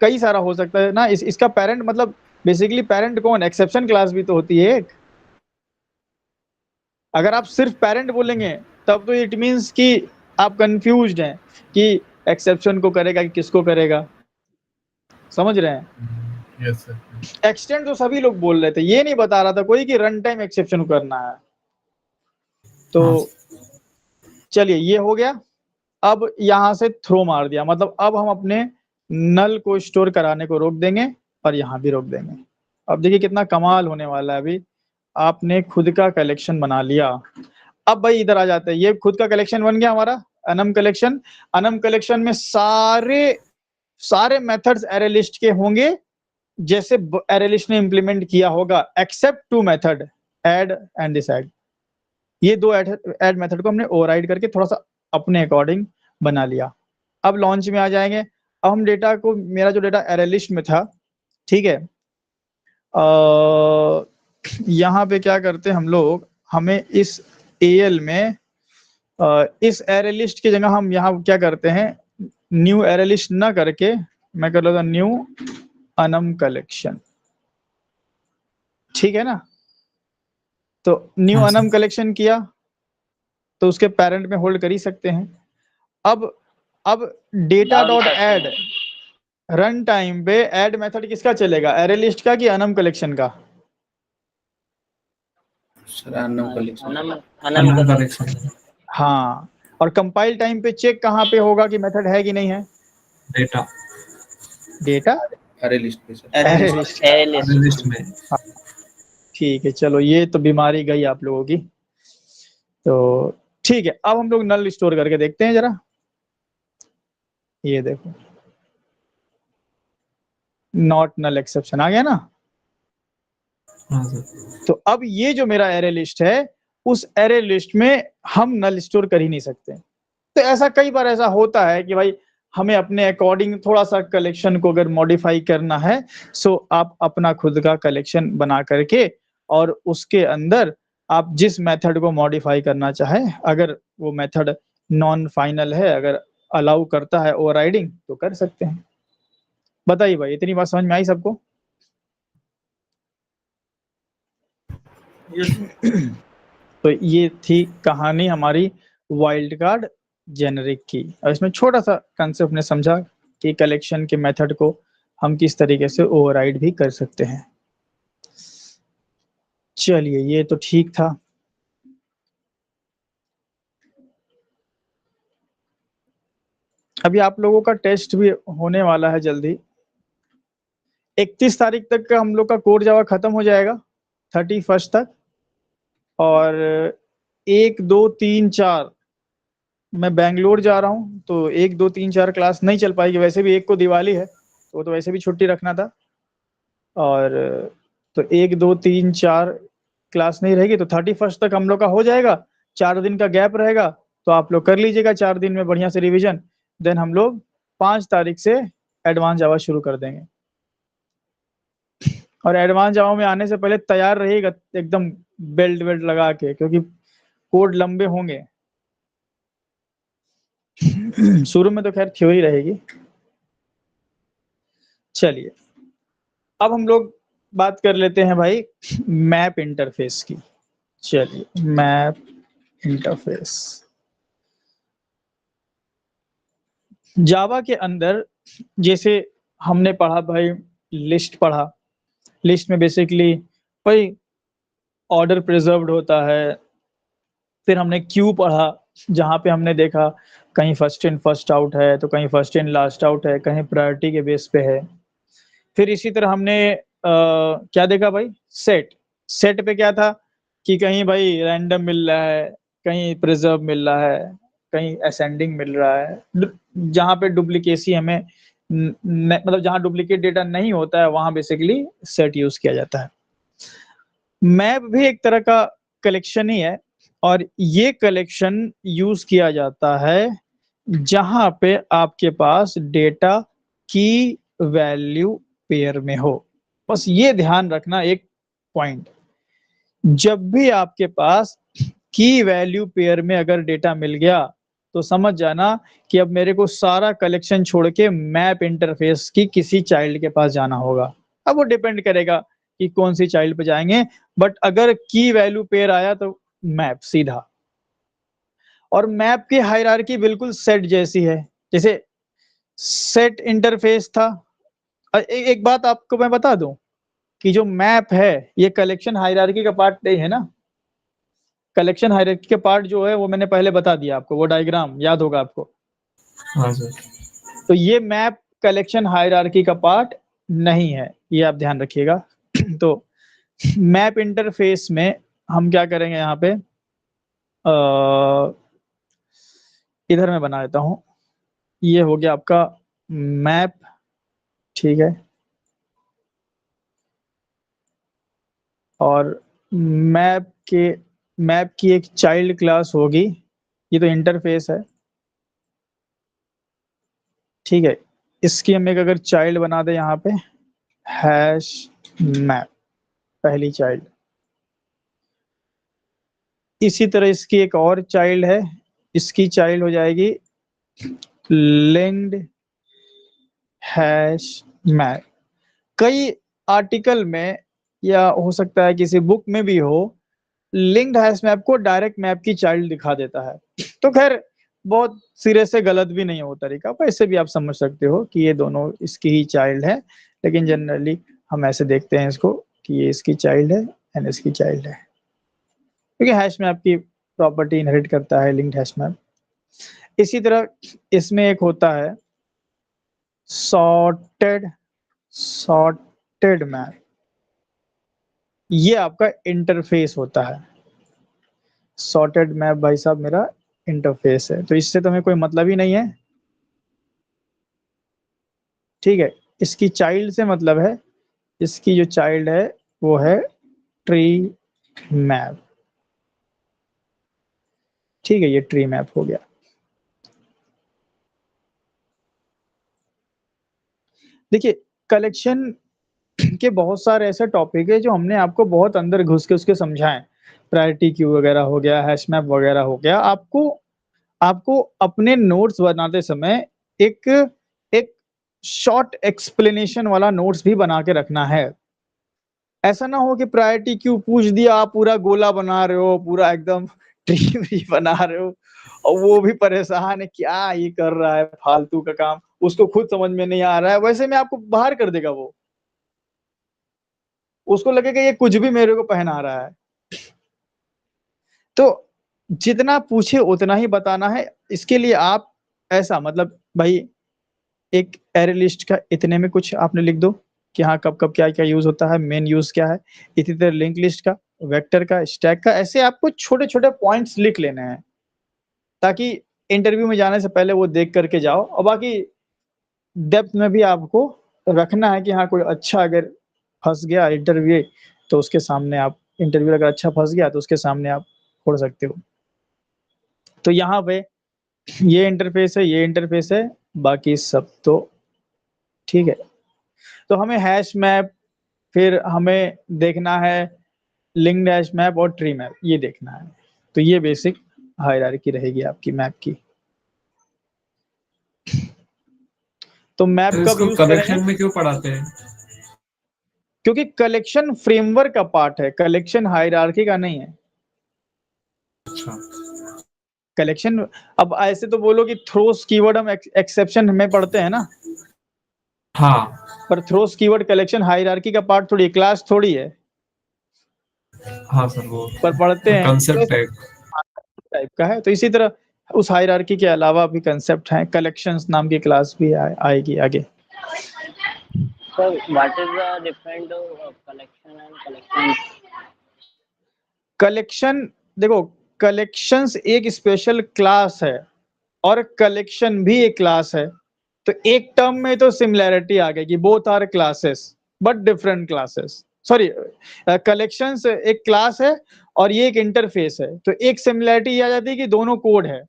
कई सारा हो सकता है ना, इसका पेरेंट मतलब बेसिकली पेरेंट कौन, एक्सेप्शन क्लास भी तो होती है एक। अगर आप सिर्फ पेरेंट बोलेंगे तब तो इट मींस कि आप कंफ्यूज्ड हैं कि एक्सेप्शन को करेगा कि किसको करेगा, समझ रहे हैं? Yes sir. एक्सटेंड तो सभी लोग बोल रहे थे, ये नहीं बता रहा था कोई कि रन टाइम एक्सेप्शन करना है। तो चलिए ये हो गया। अब यहां से थ्रो मार दिया, मतलब अब हम अपने नल को स्टोर कराने को रोक देंगे और यहां भी रोक देंगे। अब देखिए कितना कमाल होने वाला है। अभी आपने खुद का कलेक्शन बना लिया। अब भाई इधर आ जाते हैं, ये खुद का कलेक्शन बन गया हमारा अनम कलेक्शन। अनम कलेक्शन में सारे मेथड्स एरे लिस्ट के होंगे जैसे एरे लिस्ट ने इंप्लीमेंट किया होगा, except to method add and decide. ये दो ऐड मेथड को हमने ओवरराइड करके थोड़ा सा अपने अकॉर्डिंग बना लिया। अब लॉन्च में आ जाएंगे। अब हम डेटा को, मेरा जो डेटा एरे लिस्ट में था, ठीक है, यहाँ पे क्या करते हैं हम लोग, हमें इस एल में इस एरे लिस्ट की जगह हम यहाँ क्या करते हैं, न्यू एरे लिस्ट ना करके मैं कर लेता न्यू अनम कलेक्शन, ठीक है ना। तो न्यू हाँ, अनम कलेक्शन किया तो उसके पेरेंट में होल्ड कर ही सकते हैं। अब data dot ad run time पे ऐड मेथड किसका चलेगा, एरे लिस्ट का कि अनम कलेक्शन का? अनम कलेक्शन। अनम कलेक्शन। हाँ, और कंपाइल टाइम पे चेक कहाँ पे होगा कि मेथड है कि नहीं है? डेटा। डेटा अरे लिस्ट पे sir. Array list. Array list list में। ठीक है, चलो ये तो बीमारी गई आप लोगों की। तो ठीक है, अब हम लोग नल स्टोर करके देखते हैं जरा। ये देखो, नॉट नल एक्सेप्शन आ गया ना। हाँ सर। तो अब ये जो मेरा एरे लिस्ट है, उस एरे लिस्ट में हम नल स्टोर कर ही नहीं सकते। तो ऐसा कई बार ऐसा होता है कि भाई हमें अपने अकॉर्डिंग थोड़ा सा कलेक्शन को अगर मॉडिफाई करना है, सो आप अपना खुद का कलेक्शन बना करके और उसके अंदर आप जिस मेथड को मॉडिफाई करना चाहें, अगर वो मेथड नॉन फाइनल है, अगर अलाउ करता है ओवरराइडिंग, तो कर सकते हैं। बताइए भाई, इतनी बात समझ में आई सबको? तो ये थी कहानी हमारी वाइल्ड कार्ड जेनरिक की। और इसमें छोटा सा कंसेप्ट ने समझा कि कलेक्शन के मेथड को हम किस तरीके से ओवरराइड भी कर सकते हैं। चलिए, ये तो ठीक था। अभी आप लोगों का टेस्ट भी होने वाला है जल्दी। 31 तारीख तक का हम लोग का कोर जावा खत्म हो जाएगा, 31 तक। और 1 2 3 4 मैं बेंगलोर जा रहा हूँ, तो 1 2 3 4 क्लास नहीं चल पाएगी। वैसे भी 1 को दिवाली है, तो वो तो वैसे भी छुट्टी रखना था। और तो 1 2 3 4 क्लास नहीं रहेगी, तो 31 तक हम लोग का हो जाएगा। 4 दिन का गैप रहेगा, तो आप लोग कर लीजिएगा 4 दिन में बढ़िया से रिवीजन। देन हम लोग 5 तारीख से एडवांस जावा शुरू कर देंगे। और एडवांस जावा में आने से पहले तैयार रहिएगा एकदम बेल्ट वेल्ट लगा के, क्योंकि कोड लंबे होंगे। शुरू में तो खैर थ्योरी रहेगी। चलिए, अब हम लोग बात कर लेते हैं भाई मैप इंटरफेस की। चलिए, मैप इंटरफेस जावा के अंदर जैसे हमने पढ़ा भाई, लिस्ट पढ़ा। लिस्ट में बेसिकली भाई ऑर्डर प्रिजर्व्ड होता है। फिर हमने क्यू पढ़ा, जहाँ पे हमने देखा कहीं फर्स्ट इन फर्स्ट आउट है, तो कहीं फर्स्ट इन लास्ट आउट है, कहीं प्रायोरिटी के बेस पे है। फिर इसी तरह हमने क्या देखा भाई, सेट। सेट पे क्या था कि कहीं भाई रैंडम मिल रहा है, कहीं प्रिजर्व मिल रहा है, कहीं असेंडिंग मिल रहा है। जहाँ पे डुप्लीकेसी हमें मतलब जहाँ डुप्लीकेट डेटा नहीं होता है, वहां बेसिकली सेट यूज किया जाता है। मैप भी एक तरह का कलेक्शन ही है, और ये कलेक्शन यूज किया जाता है जहां पे आपके पास डेटा की वैल्यू पेयर में हो। बस ये ध्यान रखना एक पॉइंट, जब भी आपके पास की वैल्यू पेयर में अगर डेटा मिल गया, तो समझ जाना कि अब मेरे को सारा कलेक्शन छोड़ के मैप इंटरफेस की किसी चाइल्ड के पास जाना होगा। अब वो डिपेंड करेगा कि कौन सी चाइल्ड पे जाएंगे, बट अगर की वैल्यू पेयर आया तो मैप सीधा। और मैप की हायरार्की बिल्कुल सेट जैसी है, जैसे सेट इंटरफेस था। एक बात आपको मैं बता दूं कि जो मैप है ये कलेक्शन हायरार्की का पार्ट नहीं है ना। कलेक्शन हायरार्की के पार्ट जो है वो मैंने पहले बता दिया आपको, वो डायग्राम याद होगा आपको। हाँ सर। तो ये मैप कलेक्शन हायरार्की का पार्ट नहीं है, ये आप ध्यान रखिएगा। तो मैप इंटरफेस में हम क्या करेंगे, यहाँ पे इधर मैं बना देता हूँ। ये हो गया आपका मैप, ठीक है। और मैप की एक चाइल्ड क्लास होगी, ये तो इंटरफेस है, ठीक है। इसकी हम एक अगर चाइल्ड बना दे यहाँ पे, हैश मैप, पहली चाइल्ड। इसी तरह इसकी एक और चाइल्ड है, इसकी चाइल्ड हो जाएगी लिंक्ड हैश मैप। कई आर्टिकल में या हो सकता है किसी बुक में भी हो, लिंक्ड हैश मैप को डायरेक्ट मैप की चाइल्ड दिखा देता है। तो खैर बहुत सिरे से गलत भी नहीं हो तरीका, ऐसे भी आप समझ सकते हो कि ये दोनों इसकी ही चाइल्ड है। लेकिन जनरली हम ऐसे देखते हैं इसको कि ये इसकी चाइल्ड है एंड इसकी चाइल्ड है, क्योंकि हैश मैप की प्रॉपर्टी इनहेरिट करता है लिंक्ड हैश मैप। इसी तरह इसमें एक होता है सॉर्टेड सॉर्टेड मैप, ये आपका इंटरफेस होता है। सॉर्टेड मैप भाई साहब मेरा इंटरफेस है, तो इससे तो हमें कोई मतलब ही नहीं है, ठीक है। इसकी चाइल्ड से मतलब है, इसकी जो चाइल्ड है वो है ट्री मैप, ठीक है, ये ट्री मैप हो गया। देखिए कलेक्शन के बहुत सारे ऐसे टॉपिक है जो हमने आपको बहुत अंदर घुस के उसके समझाएं, प्रायोरिटी क्यू वगैरह हो गया, हैश मैप वगैरह हो गया। आपको आपको अपने नोट्स बनाते समय एक एक शॉर्ट एक्सप्लेनेशन वाला नोट्स भी बना के रखना है। ऐसा ना हो कि प्रायोरिटी क्यू पूछ दिया, आप पूरा गोला बना रहे हो, पूरा एकदम ट्री भी बना रहे हो, और वो भी परेशान है क्या ये कर रहा है फालतू का काम, उसको खुद समझ में नहीं आ रहा है, वैसे में आपको बाहर कर देगा वो, उसको लगेगा ये कुछ भी मेरे को पहना रहा है। तो जितना पूछे उतना ही बताना है। इसके लिए आप ऐसा मतलब भाई एक एरे लिस्ट का इतने में कुछ आपने लिख दो कि हाँ कब कब क्या क्या यूज होता है, मेन यूज क्या है। इसी तरह लिंक लिस्ट का, वेक्टर का, स्टैक का, ऐसे आपको छोटे छोटे पॉइंट्स लिख लेने हैं ताकि इंटरव्यू में जाने से पहले वो देख करके जाओ। और बाकी डेप्थ में भी आपको रखना है कि हाँ कोई अच्छा अगर फंस गया इंटरव्यू, तो उसके सामने आप, इंटरव्यू अगर अच्छा फंस गया तो उसके सामने आप छोड़ सकते हो। तो यहाँ पे ये इंटरफेस है, ये इंटरफेस है, बाकी सब तो ठीक है। तो हमें हैश मैप, फिर हमें देखना है लिंक्ड हैश मैप और ट्री मैप, ये देखना है। तो ये बेसिक हायरार्की रहेगी आपकी मैप की। तो मैप तो कब इसको यूज कलेक्शन करेंगे? में क्यों पढ़ाते हैं? क्योंकि कलेक्शन फ्रेमवर्क का पार्ट है, कलेक्शन हायरार्की का नहीं है। अच्छा, कलेक्शन, अब ऐसे तो बोलो कि थ्रोस कीवर्ड हम एक्सेप्शन में पढ़ते हैं ना, हाँ पर थ्रोस कीवर्ड कलेक्शन हायरार्की का पार्ट थोड़ी, क्लास थोड़ी है, हाँ सर, वो पर पढ़ते हैं तो कंसेप्ट है। टाइप का है। तो इसी तरह उस हायरार्की के अलावा भी कंसेप्ट हैं, कलेक्शंस नाम की क्लास भी आएगी आगे। So what is the difference of collection and collections? Collection, देखो कलेक्शंस एक स्पेशल क्लास है और कलेक्शन भी एक क्लास है। तो एक टर्म में तो सिमिलैरिटी आ गई कि both are classes but different classes. Sorry, collections एक क्लास है और ये एक इंटरफेस है, तो एक सिमिलैरिटी आ जाती है कि दोनों कोड है।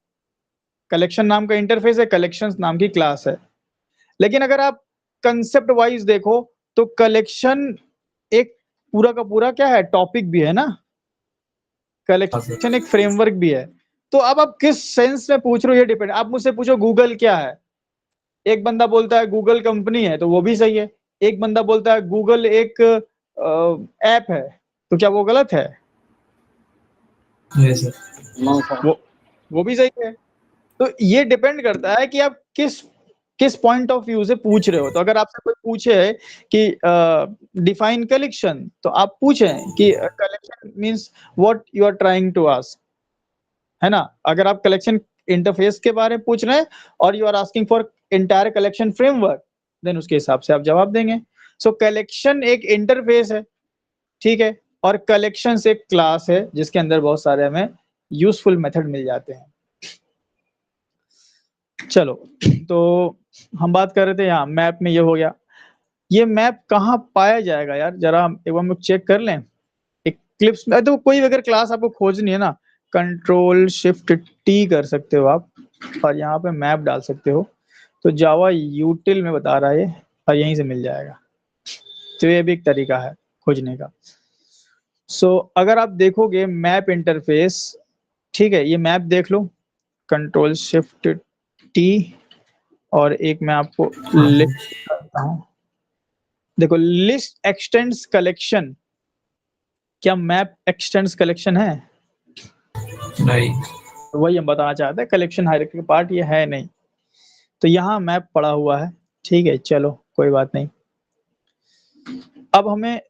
कलेक्शन नाम का इंटरफेस है, कलेक्शंस नाम की क्लास है। लेकिन अगर आप कंसेप्ट वाइज देखो तो कलेक्शन एक पूरा का पूरा क्या है, टॉपिक भी है ना, कलेक्शन एक फ्रेमवर्क भी है। तो अब आप किस सेंस में पूछ रहे हो ये डिपेंड। आप मुझसे पूछो गूगल क्या है, एक बंदा बोलता है गूगल कंपनी है, तो वो भी सही है। एक बंदा बोलता है गूगल एक ऐप है, तो क्या वो गलत है? Yes sir. No, sir. वो भी सही है। तो ये डिपेंड करता है कि आप किस किस पॉइंट ऑफ व्यू से पूछ रहे हो। तो अगर आपसे कोई पूछे कि डिफाइन कलेक्शन, तो आप पूछें कि collection means what you are trying to ask, है ना। अगर आप कलेक्शन इंटरफेस के बारे में पूछ रहे हैं और you are asking for entire collection framework, then उसके हिसाब से आप जवाब देंगे। सो कलेक्शन एक इंटरफेस है, ठीक है, और कलेक्शंस एक क्लास है जिसके अंदर बहुत सारे हमें यूजफुल मेथड मिल जाते हैं। चलो, तो हम बात कर रहे थे यहाँ मैप में, ये हो गया। ये मैप कहाँ पाया जाएगा यार, जरा एक बार हम लोग चेक कर लें एक क्लिप्स में। तो कोई अगर क्लास आपको खोजनी है ना, कंट्रोल शिफ्ट टी कर सकते हो आप और यहाँ पे मैप डाल सकते हो। तो जावा यूटिल में बता रहा है ये, और यहीं से मिल जाएगा। तो ये भी एक तरीका है खोजने का। सो अगर आप देखोगे मैप इंटरफेस, ठीक है, ये मैप देख लो, कंट्रोल शिफ्ट टी, और एक मैं आपको लिस्ट करता हूँ। देखो लिस्ट एक्सटेंड्स कलेक्शन, क्या मैप एक्सटेंड्स कलेक्शन है? नहीं। वही हम बताना चाहते हैं, कलेक्शन हायरार्की का पार्ट ये है नहीं। तो यहाँ मैप पड़ा हुआ है, ठीक है, चलो कोई बात नहीं। अब हमें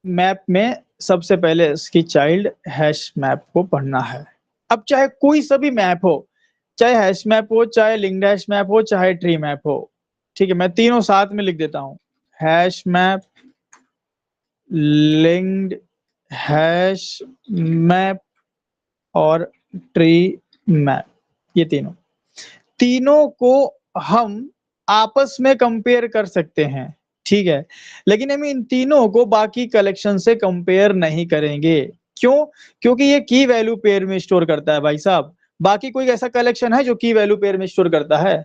मैप में सबसे पहले इसकी चाइल्ड हैश मैप को पढ़ना है। अब चाहे कोई सा भी मैप हो, चाहे हैश मैप हो, चाहे लिंक्ड हैश मैप हो, चाहे ट्री मैप हो, ठीक है, मैं तीनों साथ में लिख देता हूँ। Hash map, linked hash map और ट्री मैप, ये तीनों को हम आपस में कंपेयर कर सकते हैं, ठीक है। लेकिन हम इन तीनों को बाकी कलेक्शन से कंपेयर नहीं करेंगे। क्यों? क्योंकि ये की वैल्यू पेयर में स्टोर करता है भाई साहब। बाकी कोई ऐसा कलेक्शन है जो की वैल्यू पेयर में स्टोर करता है?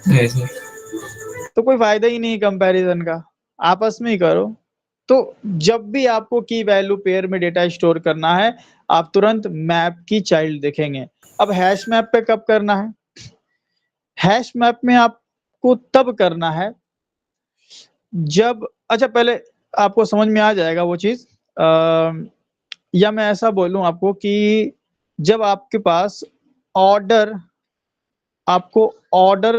नहीं सर। तो कोई फायदा ही नहीं कंपैरिजन का, आपस में ही करो। तो जब भी आपको की वैल्यू पेयर में डेटा स्टोर करना है, आप तुरंत मैप की चाइल्ड देखेंगे। अब हैश मैप पे कब करना है? हैश मैप में आपको तब करना है जब, अच्छा पहले आपको समझ में आ जाएगा वो चीज, या मैं ऐसा बोलूं आपको कि जब आपके पास ऑर्डर, आपको ऑर्डर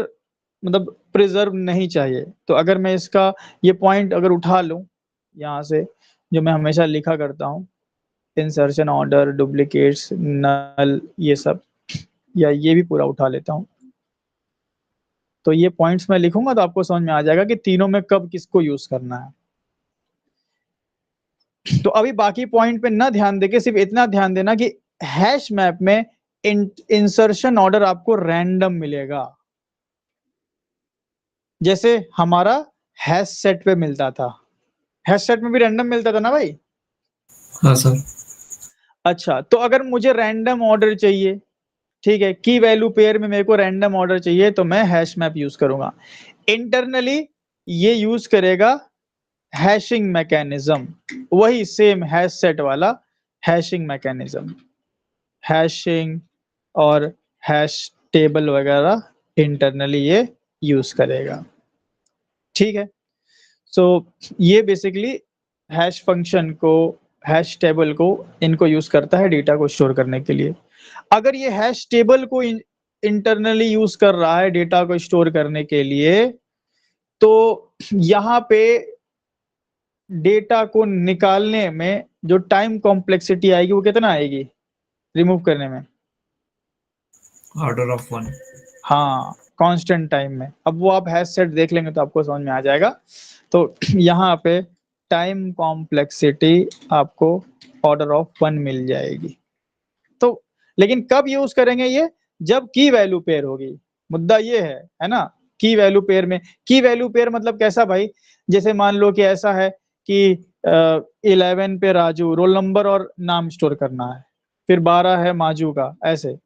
मतलब प्रिजर्व नहीं चाहिए, तो अगर मैं इसका ये पॉइंट अगर उठा लूं यहाँ से, जो मैं हमेशा लिखा करता हूँ, इंसर्शन ऑर्डर, डुप्लीकेट्स, नल, ये सब, या ये भी पूरा उठा लेता हूँ, तो ये पॉइंट्स मैं लिखूंगा तो आपको समझ में आ जाएगा कि तीनों में कब किसको यूज करना है। तो अभी बाकी पॉइंट पे ना ध्यान देके सिर्फ इतना ध्यान देना कि हैश मैप में इंसर्शन ऑर्डर आपको रैंडम मिलेगा, जैसे हमारा हैश सेट पे मिलता था। हैश सेट में भी रैंडम मिलता था ना भाई? हाँ सर। अच्छा, तो अगर मुझे रैंडम ऑर्डर चाहिए, ठीक है, की वैल्यू पेयर में मेरे को रैंडम ऑर्डर चाहिए, तो मैं हैश मैप यूज करूंगा। इंटरनली ये यूज करेगा हैशिंग मैकेनिज्म, वही सेम हैश सेट वाला हैशिंग मैकेनिज्म, हैशिंग और हैश टेबल वगैरह इंटरनली ये यूज करेगा, ठीक है। सो ये बेसिकली हैश फंक्शन को, हैश टेबल को, इनको यूज करता है डेटा को स्टोर करने के लिए। अगर ये हैश टेबल को इंटरनली यूज कर रहा है डेटा को स्टोर करने के लिए, तो यहाँ पे डेटा को निकालने में जो टाइम कॉम्प्लेक्सिटी आएगी वो कितना आएगी रिमूव करने में? Order of 1। हाँ, कांस्टेंट टाइम में। अब वो आप हैश सेट देख लेंगे तो आपको समझ में आ जाएगा। तो यहाँ पे टाइम कॉम्प्लेक्सिटी आपको ऑर्डर ऑफ 1 मिल जाएगी। तो लेकिन कब यूज करेंगे ये? जब की वैल्यू पेयर होगी। मुद्दा ये है ना? की वैल्यू पेयर में, की वैल्यू पेयर मतलब कैसा भाई? जैसे मान लो कि ऐसा है कि 11 पे राजू रोल नंबर और नाम स्टोर करना है, फिर 12 है माजू का, ऐसे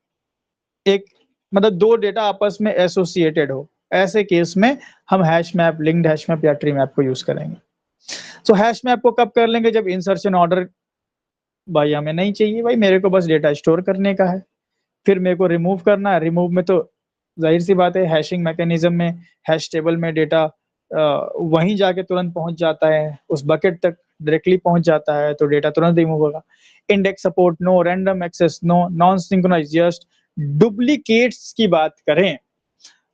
एक मतलब दो डेटा आपस में एसोसिएटेड हो, ऐसे केस में हम hash map, linked hash map या ट्री मैप को यूज करेंगे। तो हैश मैप को कब कर लेंगे? जब इंसर्शन ऑर्डर भाई हमें नहीं चाहिए, भाई मेरे को बस डेटा स्टोर करने का है, फिर मेरे को रिमूव करना है। रिमूव में तो जाहिर सी बात है, हैशिंग मैकेनिज्म में हैश टेबल में डेटा वहीं जाके तुरंत पहुंच जाता है, उस बकेट तक डायरेक्टली पहुंच जाता है, तो डेटा तुरंत रिमूव होगा। Index support no, random access no, non synchronize just. Duplicates की बात करें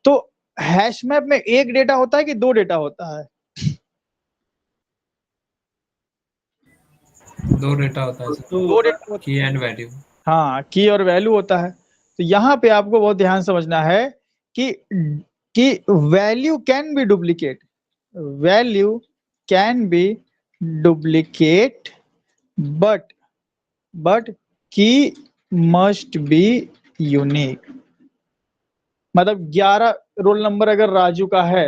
तो हैश मैप में एक डेटा होता है कि दो डेटा होता है? दो डेटा होता है सर, दो डेटा होता की एंड वैल्यू। है। हाँ, की और वैल्यू होता है। तो यहाँ पे आपको बहुत ध्यान समझना है कि value can be duplicate, value can be duplicate, but की मस्ट बी यूनिक। मतलब 11 रोल नंबर अगर राजू का है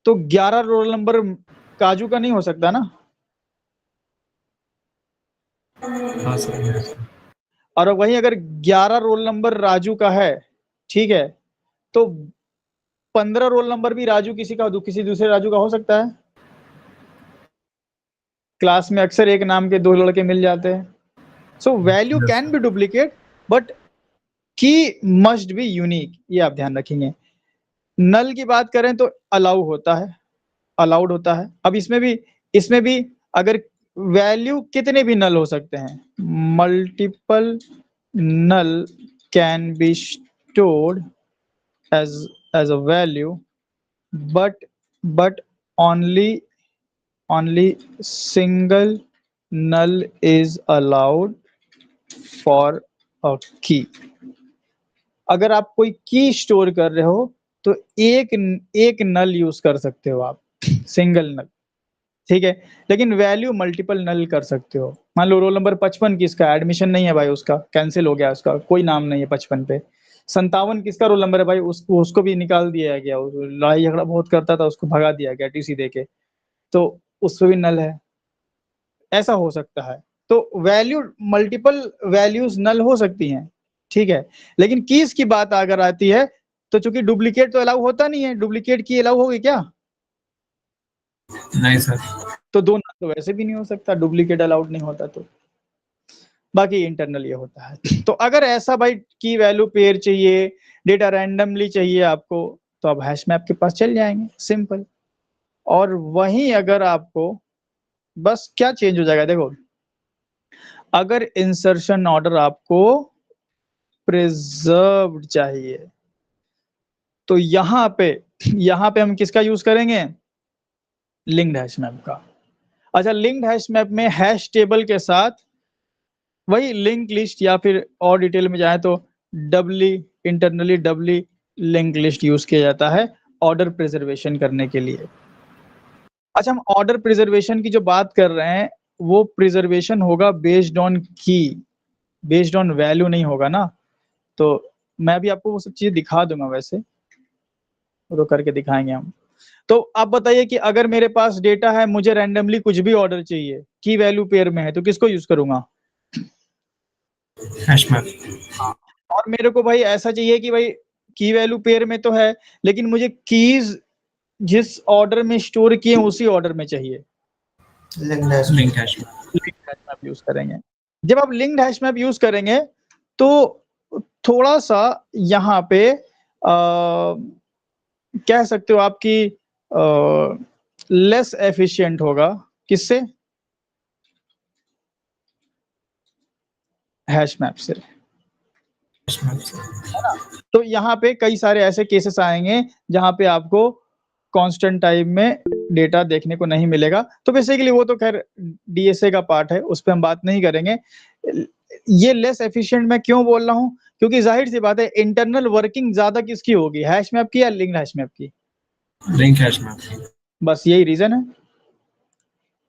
तो 11 रोल नंबर काजू का नहीं हो सकता ना? हाँ सर। और वहीं अगर 11 रोल नंबर राजू का है, ठीक है, तो 15 रोल नंबर भी राजू किसी दूसरे राजू का हो सकता है? क्लास में अक्सर एक नाम के दो लड़के मिल जाते हैं। So value can be duplicate but की मस्ट बी यूनिक, ये आप ध्यान रखेंगे। नल की बात करें तो अलाउ होता है, अलाउड होता है। अब इसमें भी अगर वैल्यू कितने भी नल हो सकते हैं, multiple null can be stored as a value, but only single null is allowed for a key। अगर आप कोई की स्टोर कर रहे हो तो एक नल यूज कर सकते हो आप, सिंगल नल, ठीक है। लेकिन वैल्यू मल्टीपल नल कर सकते हो। मान लो रोल नंबर 55 किसका, एडमिशन नहीं है भाई, उसका कैंसिल हो गया, उसका कोई नाम नहीं है 55 पे। 57 किसका रोल नंबर है भाई, उसको भी निकाल दिया गया, लड़ाई झगड़ा बहुत करता था, उसको भगा दिया गया टीसी देके, तो उस पे भी नल है। ऐसा हो सकता है। तो वैल्यू मल्टीपल वैल्यूज नल हो सकती हैं, ठीक है। लेकिन कीज की बात अगर आती है तो चूंकि डुप्लीकेट तो अलाउ होता नहीं है, डुप्लीकेट की अलाउ होगी क्या? नहीं सर। तो दो नल तो वैसे भी नहीं हो सकता, डुप्लीकेट अलाउड नहीं होता तो। बाकी इंटरनल ये होता है। तो अगर ऐसा भाई की वैल्यू पेयर चाहिए, डेटा रैंडमली चाहिए आपको, तो आप हैश मैप के पास चल जाएंगे, सिंपल। और वहीं अगर आपको बस क्या चेंज हो जाएगा, देखो अगर इंसर्शन ऑर्डर आपको प्रिजर्व्ड चाहिए तो यहाँ पे हम किसका यूज करेंगे, लिंक्ड हैश मैप का। अच्छा, लिंक्ड हैश मैप में हैश टेबल के साथ वही लिंक लिस्ट, या फिर और डिटेल में जाए तो डबली, इंटरनली डबली लिंक लिस्ट यूज किया जाता है ऑर्डर प्रिजर्वेशन करने के लिए। अच्छा, हम ऑर्डर प्रिजर्वेशन की जो बात कर रहे हैं वो प्रिजर्वेशन होगा बेस्ड ऑन की, बेस्ड ऑन वैल्यू नहीं होगा ना। तो मैं अभी आपको वो सब चीजें दिखा दूंगा, वैसे वो करके दिखाएंगे हम। तो आप बताइए कि अगर मेरे पास डेटा है, मुझे रैंडमली कुछ भी ऑर्डर चाहिए, की वैल्यू पेयर में है, तो किसको यूज करूंगा, हैश मैप। और मेरे को भाई ऐसा चाहिए कि भाई की वैल्यू पेयर में तो है, लेकिन मुझे कीज जिस ऑर्डर में स्टोर किए उसी ऑर्डर में चाहिए, लिंक्ड हैश मैप यूज करेंगे। जब आप लिंक्ड हैश मैप यूज करेंगे तो थोड़ा सा यहाँ पे कह सकते हो आपकी लेस एफिशिएंट होगा, किससे, हैश मैप से। तो यहाँ पे कई सारे ऐसे केसेस आएंगे जहां पे आपको कांस्टेंट टाइम में डेटा देखने को नहीं मिलेगा। तो बेसिकली वो तो खैर डीएसए का पार्ट है, उस पर हम बात नहीं करेंगे। ये लेस एफिशिएंट मैं क्यों बोल रहा हूँ, क्योंकि जाहिर सी बात है इंटरनल वर्किंग ज्यादा किसकी होगी, हैश मैप की या लिंक्ड हैश मैप की, लिंक हैश मैप। बस यही रीजन है।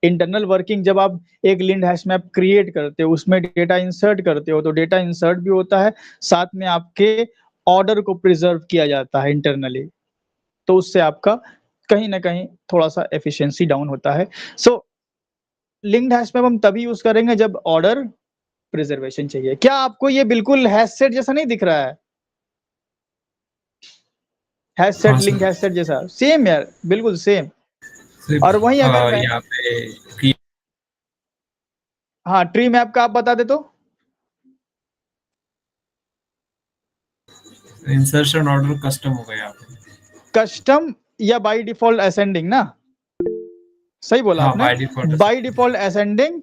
इंटरनल वर्किंग जब आप एक लिंक्ड हैश मैप क्रिएट करते हो, उसमें डेटा इंसर्ट करते हो, तो डेटा इंसर्ट भी होता है, साथ में आपके ऑर्डर को प्रिजर्व किया जाता है इंटरनली, तो उससे आपका कहीं ना कहीं थोड़ा सा एफिशिएंसी डाउन होता है। सो लिंक्ड हैश मैप हम तभी यूज करेंगे जब ऑर्डर प्रिजर्वेशन चाहिए। क्या आपको ये बिल्कुल हैश सेट जैसा नहीं दिख रहा है, हैश सेट हाँ, लिंक सर। हैश सेट जैसा, सेम यार, बिल्कुल सेम। और वहीं अगर मैं यहाँ पे हाँ ट्री मैप का आप बता दे तो, इंसर्शन ऑर्डर कस्टम हो गया यहाँ पे। कस्टम या बाय डिफॉल्ट असेंडिंग ना, सही बोला हाँ, आपने, बाय डिफॉल्ट असेंडिंग।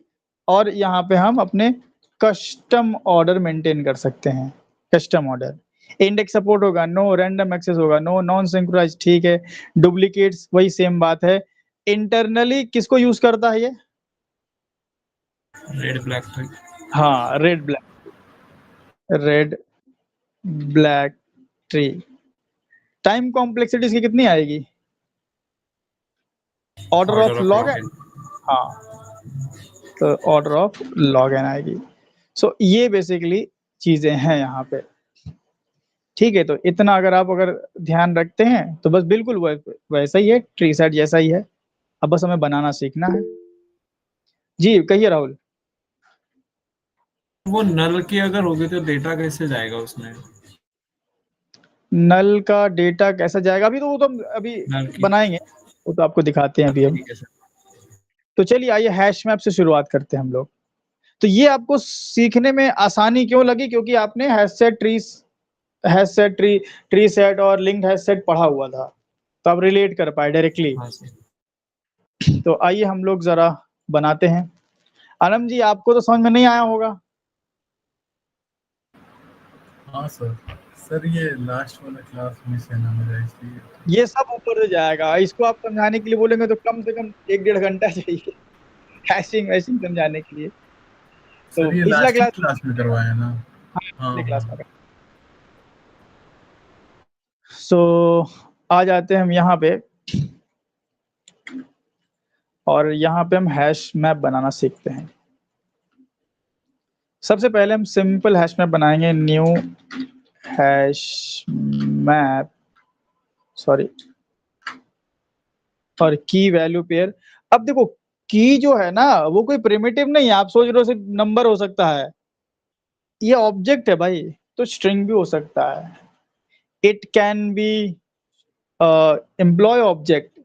और यहाँ पे हम अपने कस्टम ऑर्डर मेंटेन कर सकते हैं, कस्टम ऑर्डर। इंडेक्स सपोर्ट होगा, नो, रैंडम एक्सेस होगा, नो, नॉन सिंक्रोनाइज्ड, ठीक है। डुप्लीकेट्स वही सेम बात है। इंटरनली किसको यूज करता है ये, रेड ब्लैक ट्री। हाँ red black tree. Time complexity इसकी कितनी आएगी, ऑर्डर ऑफ लॉग एन, हाँ तो ऑर्डर ऑफ लॉग एन आएगी। सो ये बेसिकली चीजें हैं यहाँ पे, ठीक है। तो इतना अगर ध्यान रखते हैं तो बस बिल्कुल वैसा ही है, ट्री सेट जैसा ही है, अब बस हमें बनाना सीखना है। जी कहिए राहुल। वो नल की अगर होगी तो डेटा कैसे जाएगा उसमें, नल का डेटा कैसा जाएगा, अभी तो वो तो अभी नल की। बनाएंगे, वो तो आपको दिखाते हैं अभी हम। ठीक है सर। तो चलिए आइए हैश मैप से शुरुआत करते हैं हम लोग। तो ये आपको सीखने में आसानी क्यों लगी, क्योंकि आपने हैश सेट ट्री सेट और लिंक्ड हैश सेट पढ़ा हुआ था, तो आप रिलेट कर पाए डायरेक्टली। हाँ सर। तो आइए हम लोग जरा बनाते हैं। आनंद जी आपको तो समझ में नहीं आया होगा। हाँ सर ये लास्ट वाला क्लास मिस है ना मेरा, इसलिए। ये सब ऊपर से जाएगा, इसको आप समझाने के लिए बोलेंगे तो कम से कम 1-1.5 घंटा चाहिए हैशिंग वैशिंग समझाने के लिए। तो सर ये पिछला लास्ट क्लास में करवाया ना। हाँ क्लास में। हाँ। सो आ जाते हैं हम यहाँ पे। और यहाँ पे हम हैश मैप बनाना सीखते हैं। सबसे पहले हम सिंपल हैश मैप बनाएंगे, न्यू हैश मैप, सॉरी, और की वैल्यू पेयर। अब देखो की जो है ना वो कोई प्रिमिटिव नहीं है, आप सोच रहे हो सिर्फ नंबर हो सकता है, ये ऑब्जेक्ट है भाई, तो स्ट्रिंग भी हो सकता है। It can be employ object,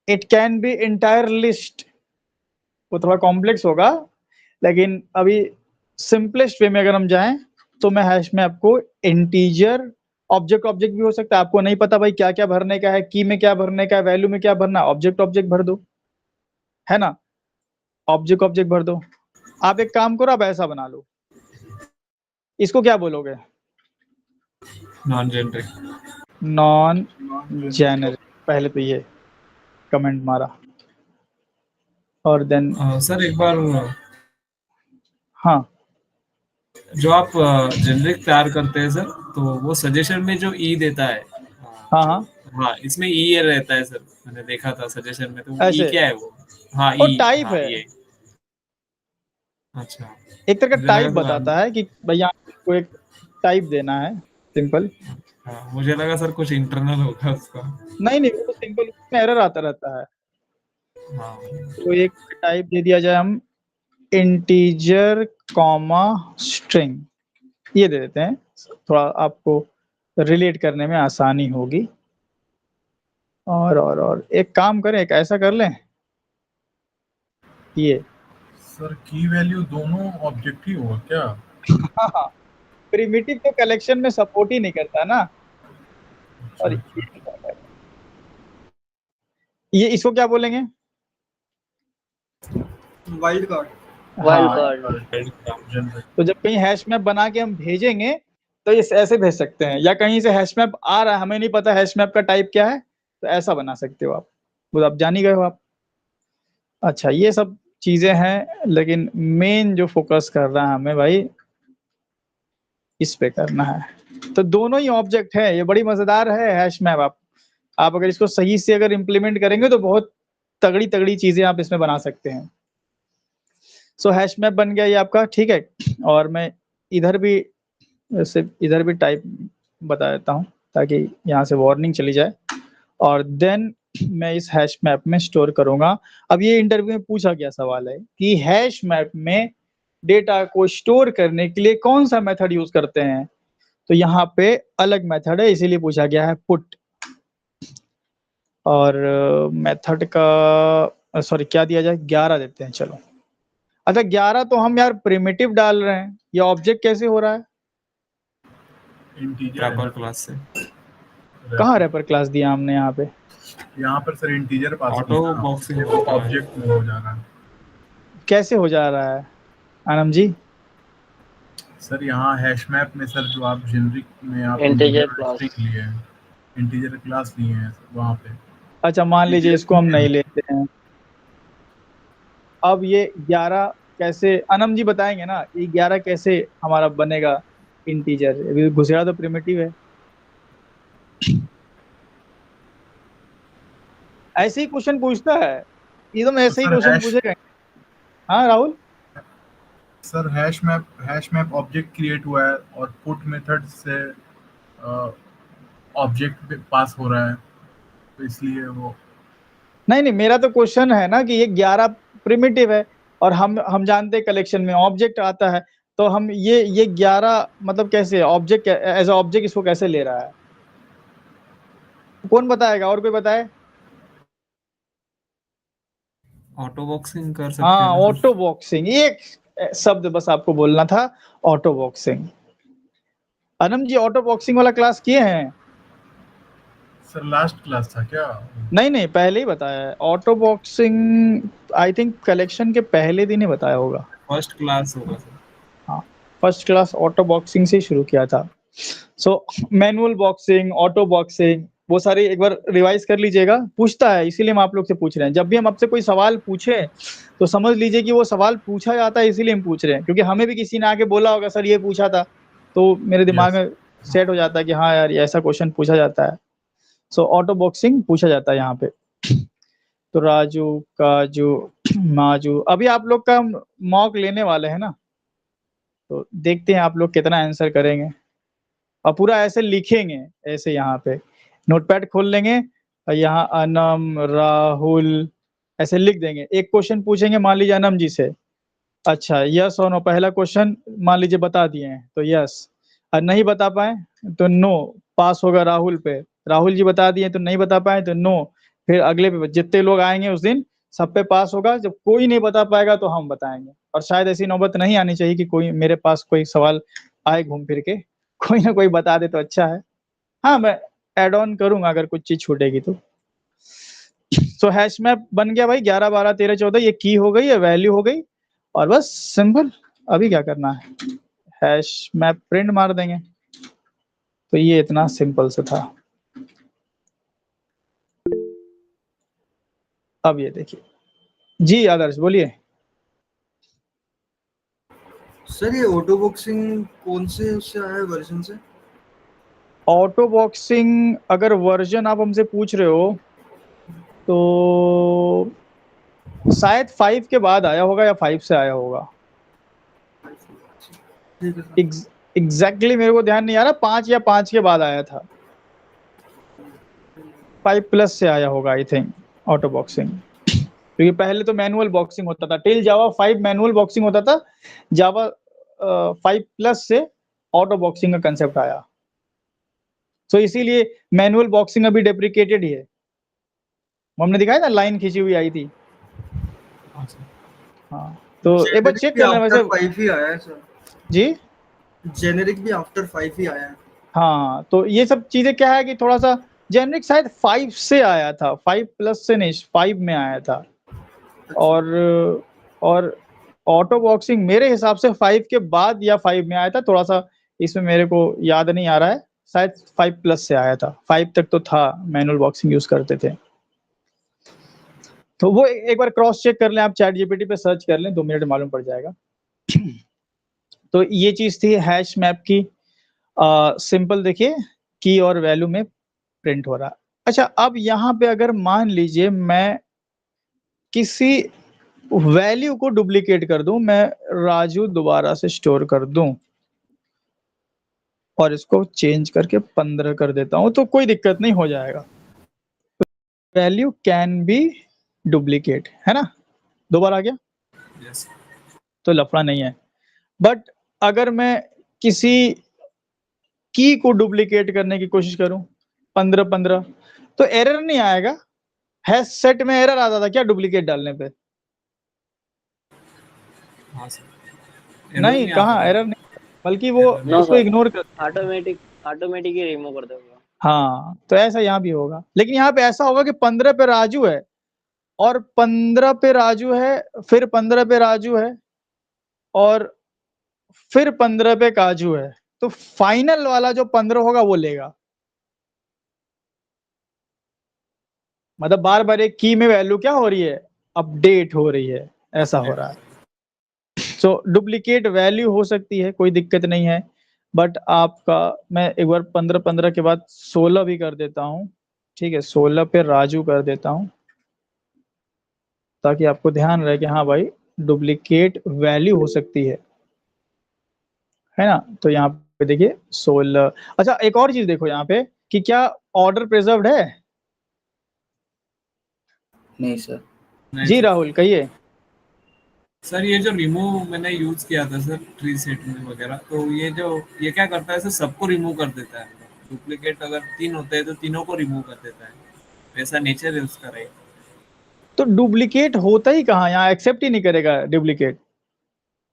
it can be entire list, वो थोड़ा कॉम्प्लेक्स होगा, लेकिन अभी सिंपलेस्ट वे में अगर हम जाएं तो मैं हैश में आपको इंटीजर ऑब्जेक्ट ऑब्जेक्ट भी हो सकता है। आपको नहीं पता भाई क्या क्या भरने का है, की में क्या भरने का है, वैल्यू में क्या भरना, ऑब्जेक्ट ऑब्जेक्ट भर दो, है ना, ऑब्जेक्ट ऑब्जेक्ट भर दो। आप एक काम करो, आप ऐसा बना लो, इसको क्या बोलोगे, नॉन जेनरिक। Non generic. पहले तो ये कमेंट मारा और देन सर एक बार हाँ जो आप जेनरिक तैयार करते हैं सर, तो वो सजेशन में जो ई देता है, हाँ हाँ हाँ इसमें ई रहता है सर, मैंने देखा था सजेशन में, तो ई ऐसे क्या है वो? हाँ वो ई, टाइप हाँ है, ये, अच्छा एक तरह का मुझे टाइप लगा बताता है कि भैया आपको एक टाइप देना है, सिंपल। हाँ, मुझे लगा सर कुछ इंटरनल होगा उसका। नहीं नहीं, वो तो सिंपल, उसमें एरर आता रहता है। हाँ तो एक टाइप दे दिया जाए हम, इंटीजर कॉमा स्ट्रिंग, ये दे देते हैं, थोड़ा आपको रिलेट करने में आसानी होगी। और एक काम करें, एक ऐसा कर लें, ये सर की वैल्यू दोनों ऑब्जेक्ट ही होगा क्या? हाँ, प्रिमिटिव तो कलेक्शन में सपोर्ट ही नहीं करता ना। और ये इसको क्या बोलेंगे, वाइल्ड कार्ड। वाइल्ड हाँ, कार्ड। तो जब कहीं हैश मैप बना के हम भेजेंगे तो ये ऐसे भेज सकते हैं, या कहीं से हैश मैप आ रहा है, हमें नहीं पता हैश मैप का टाइप क्या है, तो ऐसा बना सकते हो आप, वो आप जान ही गए हो आप। अच्छा, ये सब चीजें हैं, लेकिन मेन जो फोकस कर रहा है हमें भाई, इस पे करना है। तो दोनों ही ऑब्जेक्ट है, ये बड़ी मजेदार है हैश मैप। आप अगर इसको सही से अगर इम्प्लीमेंट करेंगे तो बहुत तगड़ी तगड़ी चीजें आप इसमें बना सकते हैं। सो हैश मैप बन गया ये आपका, ठीक है। और मैं इधर भी इधर भी टाइप बता देता हूँ ताकि यहाँ से वार्निंग चली जाए, और देन मैं इस हैश मैप में स्टोर करूंगा। अब ये इंटरव्यू में पूछा गया सवाल है कि हैश मैप में डेटा को स्टोर करने के लिए कौन सा मेथड यूज करते हैं, तो यहाँ पे अलग मेथड है, इसीलिए पूछा गया है पुट। और मेथड का सॉरी क्या दिया जाए, 11 देते हैं, चलो। अच्छा 11 तो हम यार प्रिमिटिव डाल रहे हैं, ये ऑब्जेक्ट कैसे हो रहा है, इंटीजर रैपर क्लास से। कहाँ रैपर क्लास दिया हमने यहाँ पे, यहाँ पर सर इंटीजर पास ऑटो किया ना, बॉक्सिंग ये होता है। ऑब्जेक्ट में हो जा रहा है। कैसे हो जा रहा है आनंद जी? सर यहाँ हैश मैप में सर जो आप जेनरिक में आप Integer class। स्ट्रिंग लिए हैं, इंटीजर क्लास लिए हैं सर वहाँ पे। अच्छा मान लीजिए इसको हम नहीं लेते हैं, अब ये 11 कैसे, अनम जी बताएंगे ना, ये 11 कैसे हमारा बनेगा इंटीजर, घुसेड़ा तो प्रिमिटिव है। ऐसे ही क्वेश्चन पूछता है, एकदम ऐसे ही सर क्वेश्चन हैश पूछेगा। हाँ Rahul, sir hash map object create हुआ है और पुट मेथड से ऑब्जेक्ट पास हो रहा है, तो इसलिए वो नहीं नहीं, मेरा तो क्वेश्चन है ना कि ये 11 प्रिमिटिव है, और हम जानते हैं कलेक्शन में ऑब्जेक्ट आता है, तो हम ये 11 मतलब कैसे ऑब्जेक्ट एज ऑब्जेक्ट इसको कैसे ले रहा है, कौन बताएगा, और कोई बताए? ऑटो बॉक्सिंग कर सकते हाँ, हैं ना सर? ऑटो बॉक्सिंग, एक शब्द बस आपको बोलना था, ऑटो बॉक्सिंग। अनम जी ऑटो बॉक्सिंग वाला क्लास किए हैं? सर लास्ट क्लास था क्या? नहीं नहीं, पहले ही बताया है auto boxing, I think collection के पहले दिन ही बताया होगा। फर्स्ट क्लास होगा सर। हाँ, फर्स्ट क्लास ऑटो बॉक्सिंग से शुरू किया था। So manual boxing, auto boxing, वो सारे एक बार रिवाइज कर लीजिएगा, पूछता है, इसीलिए हम आप लोग से पूछ रहे हैं। जब भी हम आपसे कोई सवाल पूछे तो समझ लीजिए कि वो सवाल पूछा जाता है, इसीलिए हम पूछ रहे हैं, क्योंकि हमें भी किसी ने आके बोला होगा सर ये पूछा था, तो मेरे दिमाग में सेट हो जाता है कि हाँ यार ये ऐसा क्वेश्चन पूछा जाता है। सो ऑटो बॉक्सिंग पूछा जाता है यहाँ पे। तो राजू, काजू, माजू। अभी आप लोग का मॉक लेने वाले हैं ना, तो देखते हैं आप लोग कितना आंसर करेंगे और पूरा ऐसे लिखेंगे। ऐसे यहाँ पे नोटपैड खोल लेंगे और यहाँ अनम, राहुल ऐसे लिख देंगे। एक क्वेश्चन पूछेंगे मान लीजिए अनम जी से, अच्छा यस और नो, पहला क्वेश्चन मान लीजिए बता दिए हैं तो यस, और नहीं बता पाए तो नो, पास होगा राहुल पे। राहुल जी बता दिए तो नहीं बता पाए तो नो, फिर अगले पे जितने लोग आएंगे उस दिन सब पे पास होगा। जब कोई नहीं बता पाएगा तो हम बताएंगे, और शायद ऐसी नौबत नहीं आनी चाहिए कि कोई मेरे पास कोई सवाल आए घूम फिर के, कोई ना कोई बता दे तो अच्छा है। हाँ, मैं एड ऑन करूंगा अगर कुछ चीज छूटेगी तो। सो हैश मैप बन गया भाई, 11 12 13 14, ये की हो गई, ये वैल्यू हो गई, और बस सिंपल। अभी क्या करना है, हैश मैप प्रिंट मार देंगे। तो ये इतना सिंपल से था। अब ये देखिए जी, आदर्श बोलिए। सर ये ऑटो बॉक्सिंग कौन से उससे आया है, वर्जन से? ऑटो बॉक्सिंग अगर वर्जन आप हमसे पूछ रहे हो तो शायद 5 के बाद आया होगा या 5 से आया होगा। ठीक है सर। एग्जैक्टली मेरे को ध्यान नहीं आ रहा, 5 या 5 के बाद आया था, 5 प्लस से आया होगा आई थिंक ऑटो बॉक्सिंग। क्योंकि पहले तो मैनुअल बॉक्सिंग होता था, टिल जावा 5 मैनुअल बॉक्सिंग होता था, जावा 5 प्लस से ऑटो बॉक्सिंग का कंसेप्ट आया। तो इसीलिए मैनुअल बॉक्सिंग अभी डेप्रिकेटेड ही है। हमने दिखाया था लाइन खींची हुई आई थी। हाँ, तो एक बार चेक कर लें वैसे। 5 ही आया है सर जी, जेनेरिक भी आफ्टर 5 ही आया है। हाँ, तो ये सब चीजें क्या है कि थोड़ा सा जेनरिक शायद 5 से आया था, 5 प्लस से नहीं, 5 में आया था। और ऑटो बॉक्सिंग मेरे हिसाब से 5 के बाद या 5 में आया था, थोड़ा सा इसमें मेरे को याद नहीं आ रहा है, शायद 5 प्लस से आया था। 5 तक तो था, मैनुअल बॉक्सिंग यूज करते थे। तो वो एक बार क्रॉस चेक कर लें आप, चैट जीपीटी पे सर्च कर लें, 2 मिनट मालूम पड़ जाएगा। तो ये चीज थी हैश मैप की। सिंपल देखिए, की और वैल्यू में प्रिंट हो रहा है। अच्छा, अब यहाँ पे अगर मान लीजिए मैं किसी वैल्यू को डुप्लीकेट कर दूं, मैं राजू दोबारा से स्टोर कर दूं और इसको चेंज करके 15 कर देता हूं, तो कोई दिक्कत नहीं, हो जाएगा। वैल्यू कैन बी डुप्लीकेट, है ना, 2 बार आ गया, यस तो लफड़ा नहीं है। बट अगर मैं किसी की को डुप्लीकेट करने की कोशिश करूं 15 15, तो एरर नहीं आएगा। हैश सेट में एरर आता था क्या डुप्लीकेट डालने पे? हाँ सर, नहीं, कहाँ एरर नहीं, बल्कि वो No, उसको इग्नोर कर। ऑटोमेटिक ही रिमूव कर दोगे। हाँ, तो ऐसा यहाँ भी होगा, लेकिन यहाँ पे ऐसा होगा कि 15 पे राजू है और 15 पे राजू है, फिर 15 पे राजू है और फिर 15 पे काजू है, तो फाइनल वाला जो 15 होगा वो लेगा। मतलब बार बार एक की में वैल्यू क्या हो रही है, अपडेट हो रही है, ऐसा हो रहा है। सो डुप्लीकेट वैल्यू हो सकती है, कोई दिक्कत नहीं है। बट आपका मैं एक बार 15 15 के बाद 16 भी कर देता हूँ, ठीक है, 16 पे राजू कर देता हूँ, ताकि आपको ध्यान रहे कि हाँ भाई डुप्लीकेट वैल्यू हो सकती है ना। तो यहाँ पे देखिए 16। अच्छा, एक और चीज देखो यहाँ पे कि क्या ऑर्डर प्रिजर्व्ड है। नहीं सर। जी राहुल कहिए। सर ये जो रिमूव मैंने यूज किया था सर ट्री सेट में वगैरह, तो ये क्या करता है सर, सबको रिमूव कर देता है। डुप्लीकेट अगर 3 होते हैं तो तीनों को रिमूव कर देता है, वैसा नेचर है उसका, राइट? तो डुप्लीकेट होता ही कहाँ, यहाँ एक्सेप्ट ही नहीं करेगा डुप्लीकेट।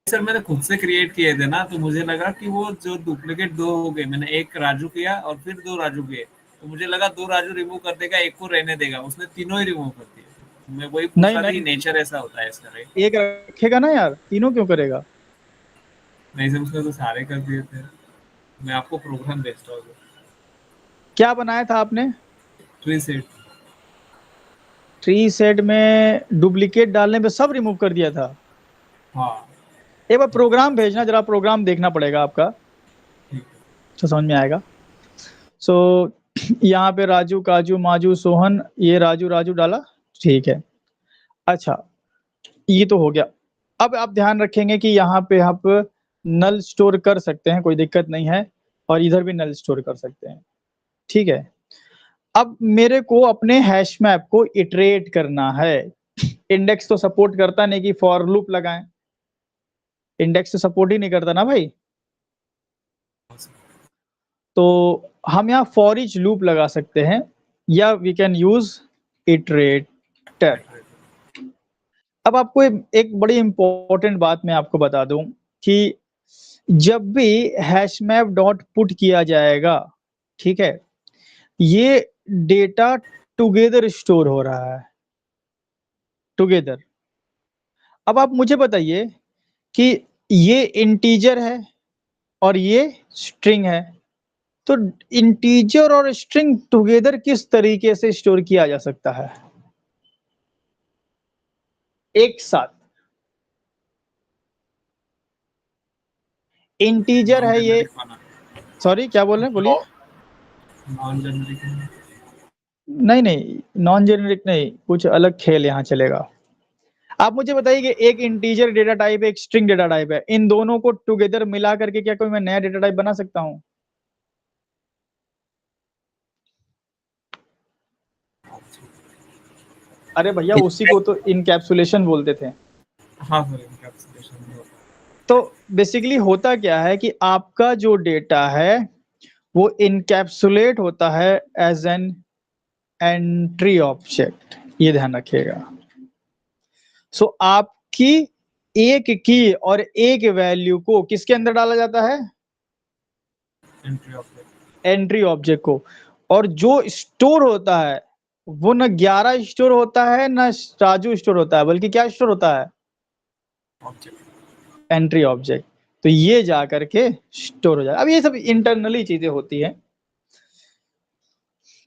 सर मैंने खुद से क्रिएट किए थे ना, तो मुझे लगा कि वो जो डुप्लीकेट 2 हो गए, मैंने एक राजू किया और फिर 2 राजू किए, तो मुझे लगा 2 राजू रिमूव कर देगा, एक को रहने देगा, उसने तीनों ही रिमूव कर दिए। मैं वही पूछ नहीं रहा था कि नहीं, नेचर ऐसा होता है इसका, राइट? एक रखेगा ना यार, तीनों क्यों करेगा? नहीं सर, उसने तो सारे कर दिए थे। मैं आपको प्रोग्राम भेजता हूँ। क्या बनाया था आपने? Tree set. ट्री सेट में डुप्लीकेट डालने पे सब रिमूव कर दिया था। हाँ एक बार प्रोग्राम भेजना, जरा प्रोग्राम देखना पड़ेगा आपका, ठीक है। तो समझ में आएगा। सो यहाँ पे राजू, काजू, माजू, सोहन, ये राजू राजू डाला, ठीक है। अच्छा, ये तो हो गया। अब आप ध्यान रखेंगे कि यहाँ पे आप नल स्टोर कर सकते हैं, कोई दिक्कत नहीं है, और इधर भी नल स्टोर कर सकते हैं, ठीक है। अब मेरे को अपने हैश मैप को इटरेट करना है। इंडेक्स तो सपोर्ट करता नहीं कि फॉर लूप लगाएं, इंडेक्स तो सपोर्ट ही नहीं करता ना भाई। तो हम यहाँ फॉर ईच लूप लगा सकते हैं, या वी कैन यूज इटरेटर। अब आपको एक बड़ी इंपॉर्टेंट बात मैं आपको बता दूं कि जब भी हैश मैप डॉट पुट किया जाएगा, ठीक है, ये डेटा टुगेदर स्टोर हो रहा है, टुगेदर। अब आप मुझे बताइए कि ये इंटीजर है और ये स्ट्रिंग है, तो इंटीजर और स्ट्रिंग टुगेदर किस तरीके से स्टोर किया जा सकता है एक साथ? इंटीजर है ये, सॉरी क्या बोल रहे हैं, बोलिए। नॉन जेनरिक नहीं नहीं, नॉन जेनरिक नहीं, कुछ अलग खेल यहाँ चलेगा। आप मुझे बताइए कि एक इंटीजर डेटा टाइप है, एक स्ट्रिंग डेटा टाइप है, इन दोनों को टुगेदर मिला करके क्या कोई मैं नया डेटा टाइप बना सकता हूँ? अरे भैया, उसी को तो इनकैप्सुलेशन बोलते थे। हाँ सर, इनकैप्सुलेशन। तो बेसिकली होता क्या है कि आपका जो डेटा है वो इनकैप्सुलेट होता है एज एन एंट्री ऑब्जेक्ट, ये ध्यान रखिएगा। सो आपकी एक की और एक वैल्यू को किसके अंदर डाला जाता है? Entry object. एंट्री ऑब्जेक्ट को। और जो स्टोर होता है वो न 11 स्टोर होता है न राजू स्टोर होता है, बल्कि क्या स्टोर होता है? ऑब्जेक्ट। Entry object. तो ये जा करके स्टोर हो जाए। अब ये सब इंटरनली चीजें होती हैं,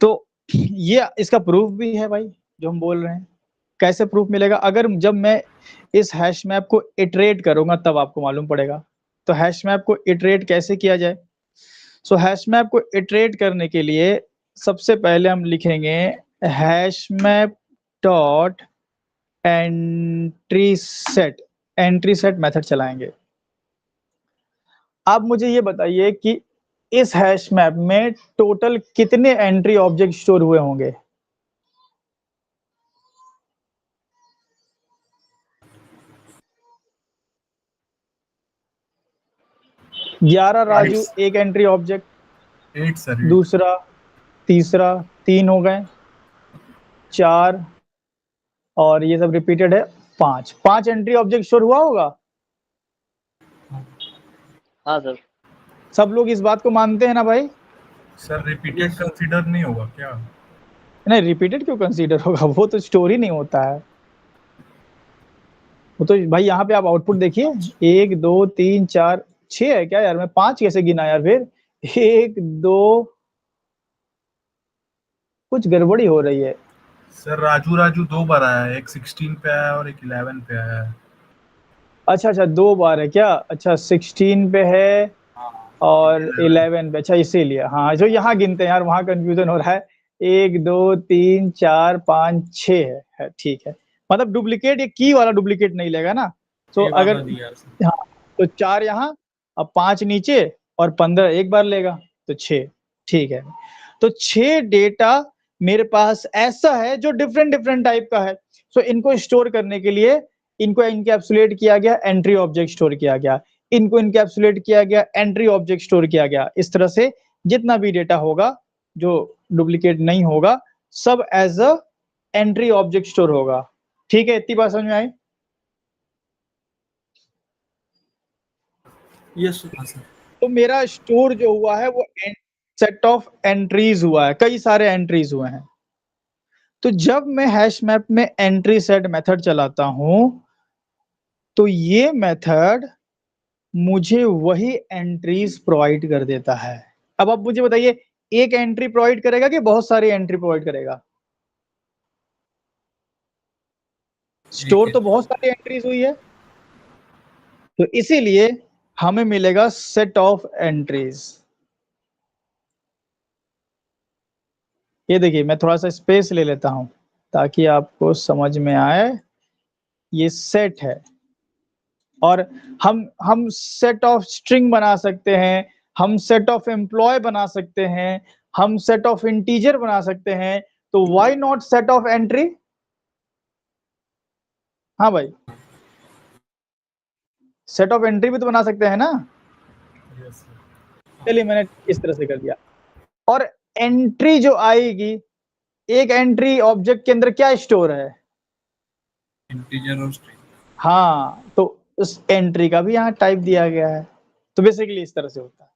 तो ये इसका प्रूफ भी है भाई जो हम बोल रहे हैं। कैसे प्रूफ मिलेगा? अगर जब मैं इस हैश मैप को इटरेट करूंगा तब आपको मालूम पड़ेगा। तो हैश मैप को इटरेट कैसे किया जाए? सो हैश मैप को इटरेट करने के लिए सबसे पहले हम लिखेंगे hash map dot entry set, entry set method चलाएंगे। आप मुझे ये बताइए कि इस हैश मैप में टोटल कितने एंट्री ऑब्जेक्ट स्टोर हुए होंगे? 11 राजू एक एंट्री ऑब्जेक्ट, 8 सर। दूसरा, तीसरा, 3 हो गए, 4, और ये सब रिपीटेड है, 5 एंट्री ऑब्जेक्ट स्टोर हुआ होगा। हाँ सर। सब लोग इस बात को मानते हैं ना भाई? सर रिपीटेड कंसीडर नहीं होगा क्या? नहीं, रिपीटेड क्यों कंसीडर होगा, वो तो स्टोर ही नहीं होता है। वो तो भाई यहाँ पे आप आउटपुट देखिए, 1 2 3 4 6 है क्या यार? मैं 5 कैसे गिना यार? फिर 1 2, कुछ गड़बड़ी हो रही है। सर राजू 2 बार आया है, एक 16 पे आया है और एक 11 पे आया है। अच्छा 2 बार है क्या? अच्छा, 16 पे है और 11 पे, अच्छा इसीलिए। हाँ, जो यहाँ गिनते हैं यार वहाँ कंफ्यूजन हो रहा है। 1 2 3 4 5 6 है, ठीक है। मतलब डुप्लीकेट, ये की वाला डुप्लीकेट नहीं लेगा ना। तो अगर हाँ, तो 4 यहाँ, अब 5 नीचे, और 15 एक बार लेगा, तो 6, ठीक है। तो 6 डेटा मेरे पास ऐसा है जो डिफरेंट डिफरेंट टाइप का है। सो इनको स्टोर करने के लिए इनको इनकैप्सुलेट किया गया, एंट्री ऑब्जेक्ट स्टोर किया गया। इनको इनकैप्सुलेट किया गया, एंट्री ऑब्जेक्ट स्टोर किया गया। इस तरह से जितना भी डेटा होगा जो डुप्लीकेट नहीं होगा, सब as a entry object store होगा। ठीक है, इतनी बात समझ में आई? यस तो मेरा स्टोर जो हुआ है वो सेट ऑफ एंट्रीज हुआ है, कई सारे एंट्रीज हुए हैं। तो जब मैं हैश मैप में एंट्री सेट मेथड चलाता हूं तो ये मेथड मुझे वही एंट्रीज प्रोवाइड कर देता है। अब आप मुझे बताइए, एक एंट्री प्रोवाइड करेगा कि बहुत सारी एंट्री प्रोवाइड करेगा? स्टोर तो बहुत सारी एंट्रीज हुई है, तो इसीलिए हमें मिलेगा सेट ऑफ एंट्रीज। ये देखिए, मैं थोड़ा सा स्पेस ले लेता हूं ताकि आपको समझ में आए ये सेट है, और हम सेट ऑफ स्ट्रिंग बना सकते हैं, हम सेट ऑफ एम्प्लॉय बना सकते हैं, हम सेट ऑफ इंटीजर बना सकते हैं, तो why not set of entry? हाँ भाई, सेट ऑफ एंट्री भी तो बना सकते हैं ना। चलिए मैंने इस तरह से कर दिया। और एंट्री जो आएगी, एक एंट्री ऑब्जेक्ट के अंदर क्या स्टोर है? इंटीजर और स्ट्रिंग। हाँ, तो उस एंट्री का भी यहाँ टाइप दिया गया है। तो बेसिकली इस तरह से होता है।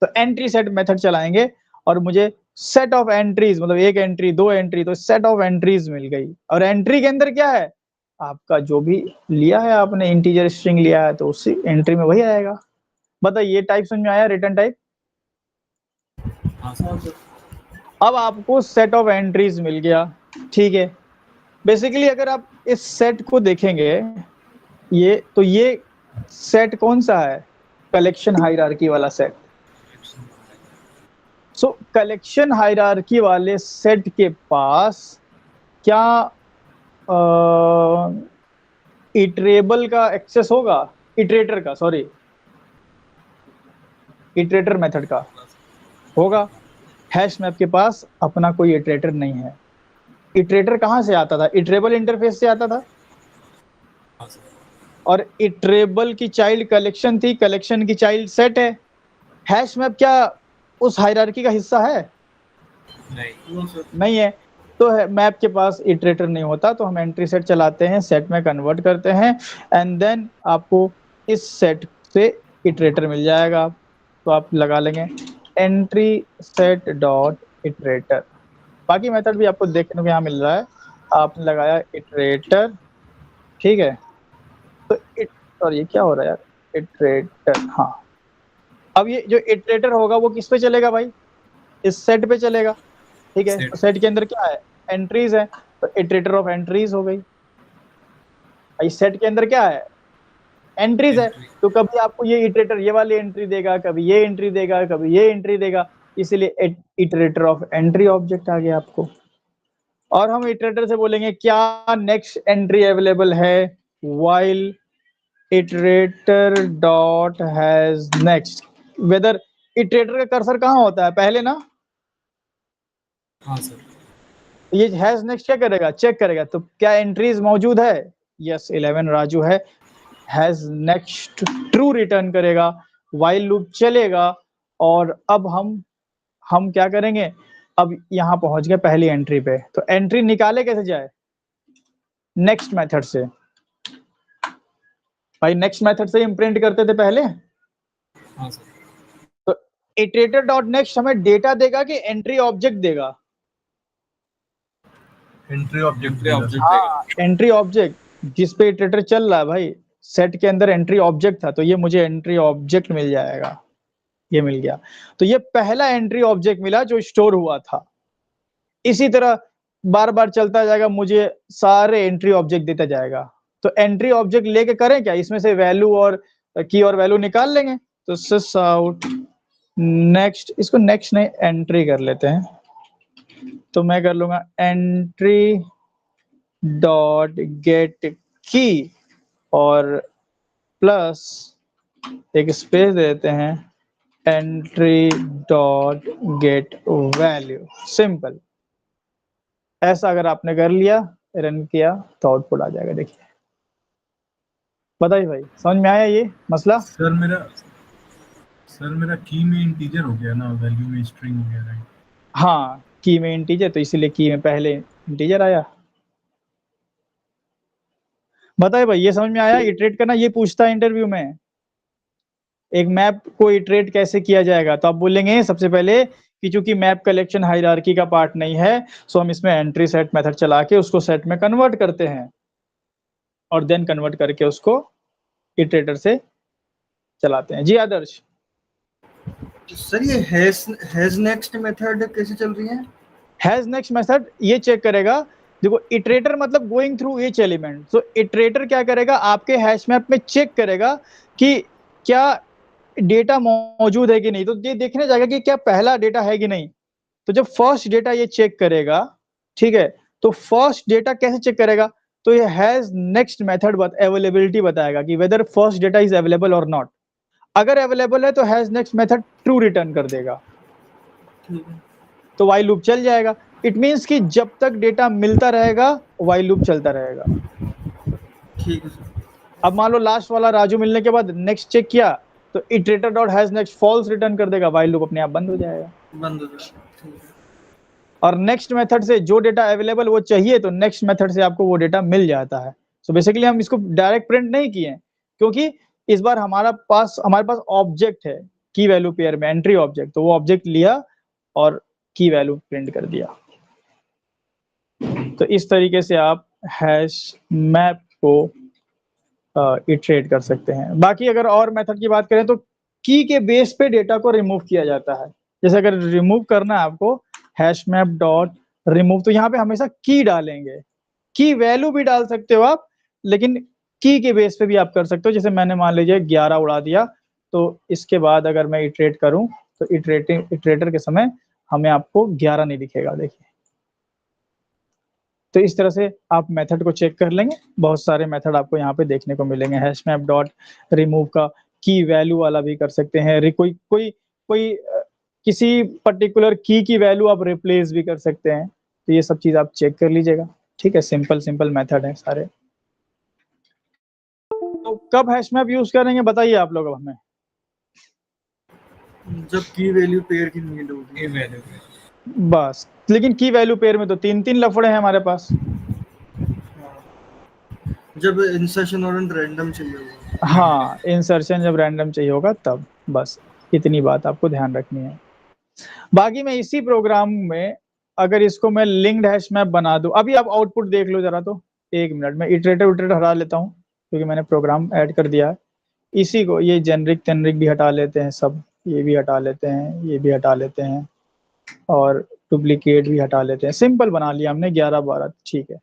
तो एंट्री सेट मेथड चलाएंगे और मुझे सेट ऑफ एंट्रीज, मतलब एक एंट्री, दो एंट्री, तो सेट ऑफ एंट्रीज मिल गई। और एंट्री के अंदर क्या है? आपका जो भी लिया है आपने, इंटीजर स्ट्रिंग लिया है, तो उसी एंट्री में वही आएगा। बताइए, ये टाइप समझ में आया, रिटर्न टाइप? हाँ सर। अब आपको सेट ऑफ एंट्रीज मिल गया, ठीक है। बेसिकली अगर आप इस सेट को देखेंगे, ये सेट कौन सा है? कलेक्शन हायरार्की वाला सेट। सो कलेक्शन हायरार्की वाले सेट के पास क्या इटरेबल का एक्सेस होगा? इटरेटर मेथड का होगा। हैश मैप के पास अपना कोई इटरेटर नहीं है। इटरेटर कहाँ से आता था? इटरेबल इंटरफेस से आता था। और इटरेबल की चाइल्ड कलेक्शन थी, कलेक्शन की चाइल्ड सेट है। हैश मैप क्या उस हायरार्की का हिस्सा है? नहीं है। तो मैप के पास इटरेटर नहीं होता, तो हम एंट्री सेट चलाते हैं, सेट में कन्वर्ट करते हैं, एंड देन आपको इस सेट से इटरेटर मिल जाएगा। तो आप लगा लेंगे एंट्री सेट डॉट इटरेटर। बाकी मेथड भी आपको देखने को यहाँ मिल रहा है। आपने लगाया इटरेटर, ठीक है। तो और ये क्या हो रहा है यार? इटरेटर, हाँ। अब ये जो इटरेटर होगा वो किस पे चलेगा भाई? इस सेट पे चलेगा, ठीक है। तो सेट के अंदर क्या है? एंट्रीज है, तो इटरेटर ऑफ एंट्रीज हो गई। इस सेट के अंदर क्या है? एंट्रीज है, तो कभी आपको ये इटरेटर ये वाली एंट्री देगा, कभी ये एंट्री देगा, कभी ये एंट्री देगा, इसीलिए इटरेटर ऑफ एंट्री ऑब्जेक्ट आ गया आपको। और हम इटरेटर से बोलेंगे क्या नेक्स्ट एंट्री अवेलेबल है, while iterator dot has next. Whether iterator का कर्सर कहाँ होता है? पहले ना। हाँ सर। ये हैज नेक्स्ट क्या करेगा? चेक करेगा, तो क्या एंट्रीज मौजूद है? यस, 11 राजू है। हैज नेक्स्ट ट्रू रिटर्न करेगा, व्हाइल लूप चलेगा। और अब हम क्या करेंगे? अब यहाँ पहुंच गए पहली एंट्री पे, तो एंट्री निकाले कैसे जाए? नेक्स्ट मेथड से। भाई नेक्स्ट मेथड से हम प्रिंट करते थे पहले। हाँ सर। तो इटरेटर डॉट नेक्स्ट हमें डेटा देगा कि एंट्री ऑब्जेक्ट देगा? एंट्री ऑब्जेक्ट हाँ, एंट्री ऑब्जेक्ट जिस पे इटरेटर चल रहा है भाई। सेट के अंदर एंट्री ऑब्जेक्ट था, तो ये मुझे एंट्री ऑब्जेक्ट मिल जाएगा। ये मिल गया, तो ये पहला एंट्री ऑब्जेक्ट मिला जो स्टोर हुआ था। इसी तरह बार बार चलता जाएगा, मुझे सारे एंट्री ऑब्जेक्ट देता जाएगा। तो एंट्री ऑब्जेक्ट लेके करें क्या? इसमें से वैल्यू और की और वैल्यू निकाल लेंगे। तो सिस आउट नेक्स्ट, इसको नेक्स्ट नहीं एंट्री कर लेते हैं। तो मैं कर लूंगा एंट्री डॉट गेट की और प्लस एक स्पेस देते हैं, entry dot get value. Simple. ऐसा अगर आपने कर लिया, रन किया, तो आउटपुट आ जाएगा। देखिए, बताइए भाई, समझ में आया ये मसला? सर मेरा की में इंटीजर हो गया ना, वैल्यू में स्ट्रिंग हो गया, राइट? हाँ, की में इंटीजर, तो इसीलिए की में पहले इंटीजर आया। बताइए भाई, ये समझ में आया? इटरेट करना ये पूछता है इंटरव्यू में, एक मैप को इटरेट कैसे किया जाएगा। तो आप बोलेंगे सबसे पहले कि चूंकि मैप कलेक्शन हायरार्की का पार्ट नहीं है, सो हम इसमें एंट्री सेट मेथड चला के उसको सेट में कन्वर्ट करते हैं, और देन कन्वर्ट करके उसको इटरेटर से चलाते हैं। जी आदर्श। सर ये हैज नेक्स्ट मेथड कैसे चल रही है? हैज नेक्स्ट मेथड ये चेक करेगा, देखो इटरेटर मतलब गोइंग थ्रू ईच एलिमेंट। सो इटरेटर क्या करेगा? आपके हैश मैप में चेक करेगा कि क्या डेटा मौजूद है कि नहीं। तो ये देखने जाएगा कि क्या पहला डेटा है कि नहीं। तो जब फर्स्ट डेटा ये चेक करेगा, ठीक है, तो फर्स्ट डेटा कैसे चेक करेगा? तो ये हैज नेक्स्ट मेथड अवेलेबिलिटी बताएगा कि whether first data is available और नॉट। अगर अवेलेबल है तो has next method true return कर देगा, ठीक है तो वाइल लूप चल जाएगा। इट मींस कि जब तक डेटा मिलता रहेगा वाइल लूप चलता रहेगा। ठीक है सर। अब मान लो लास्ट वाला राजू मिलने के बाद नेक्स्ट चेक किया तो iterator dot has next false return कर देगा, वाइल लूप अपने आप बंद हो जाएगा। बंद हो जाएगा, ठीक है। और नेक्स्ट मेथड से जो डेटा अवेलेबल वो चाहिए तो नेक्स्ट मेथड से आपको वो डेटा मिल जाता है। सो बेसिकली हम इसको डायरेक्ट प्रिंट नहीं किए क्योंकि इस बार हमारे पास ऑब्जेक्ट है की वैल्यू पेयर में, एंट्री ऑब्जेक्ट, तो वो ऑब्जेक्ट लिया और की वैल्यू प्रिंट कर दिया। तो इस तरीके से आप हैश मैप को इटरेट कर सकते हैं। बाकी अगर और मेथड की बात करें तो की के बेस पे डेटा को रिमूव किया जाता है। जैसे अगर रिमूव करना है आपको हैश मैप डॉट रिमूव, तो यहाँ पे हमेशा की डालेंगे, की वैल्यू भी डाल सकते हो आप, लेकिन की के बेस पे भी आप कर सकते हो। जैसे मैंने मान लीजिए 11 उड़ा दिया, तो इसके बाद अगर मैं इटरेट करूं तो इटरेटर के समय हमें आपको 11 नहीं दिखेगा, देखिए। तो इस तरह से आप मेथड को चेक कर लेंगे। बहुत सारे मेथड आपको यहाँ पे देखने को मिलेंगे। हैश मैप डॉट रिमूव का की वैल्यू वाला भी कर सकते हैं। कोई किसी पर्टिकुलर की वैल्यू आप रिप्लेस भी कर सकते हैं। तो ये सब चीज आप चेक कर लीजिएगा, ठीक है। सिंपल मेथड है सारे। तो कब हैश मैप यूज करेंगे बताइए आप लोग अब हमें। जब की वैल्यू पेयर की नीड होगी। ये वैल्यू पे बस, लेकिन की वैल्यू पेयर में तो 3 लफड़े हैं हमारे पास। जब इंसर्शन और रैंडम चाहिए होगा। हाँ, इंसर्शन जब रैंडम चाहिए होगा तब। बस इतनी बात आपको ध्यान रखनी है। बाकी मैं इसी प्रोग्राम में अगर इसको मैं लिंक्ड हैश मैप बना दूं, अभी आप आउटपुट देख लो जरा, तो 1 मिनट में इटरेटर हटा लेता हूं क्योंकि मैंने प्रोग्राम ऐड कर दिया है। इसी को ये जेनरिक भी हटा लेते हैं सब, ये भी हटा लेते हैं, ये भी हटा लेते हैं और डुप्लीकेट भी हटा लेते हैं। सिंपल बना लिया हमने 11 12, ठीक है।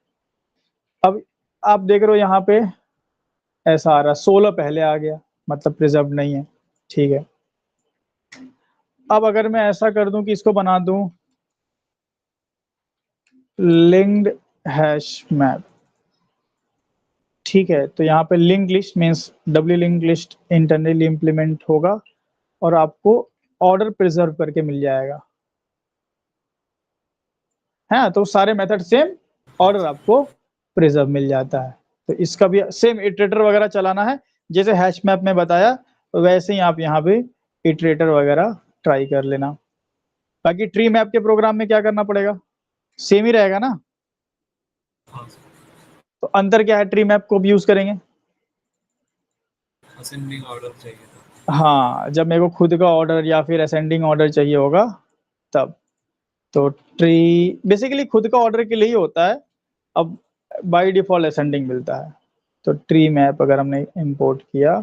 अब आप देख रहे हो यहाँ पे ऐसा आ रहा, 16 पहले आ गया, मतलब प्रिजर्व नहीं है, ठीक है। अब अगर मैं ऐसा कर दूं कि इसको बना दूं लिंक्ड हैश मैप, ठीक है, तो यहाँ पे link list means W link list internally implement होगा और आपको ऑर्डर प्रिजर्व करके मिल जाएगा, है। तो सारे मेथड सेम, ऑर्डर आपको प्रिजर्व मिल जाता है। तो इसका भी सेम इटरेटर वगैरह चलाना है, जैसे हैश मैप में बताया वैसे ही आप यहाँ पे इटरेटर वगैरह ट्राई कर लेना। बाकी ट्री मैप के प्रोग्राम में क्या करना पड़ेगा, सेम ही रहेगा ना। हाँ सर, तो अंतर क्या है, ट्री मैप को भी यूज करेंगे। असेंडिंग ऑर्डर चाहिए था। हाँ, जब मेरे को खुद का ऑर्डर या फिर असेंडिंग ऑर्डर चाहिए होगा तब। तो ट्री बेसिकली खुद का ऑर्डर के लिए ही होता है, अब बाय डिफॉल्ट असेंडिंग मिलता है। तो ट्री मैप अगर हमने इंपोर्ट किया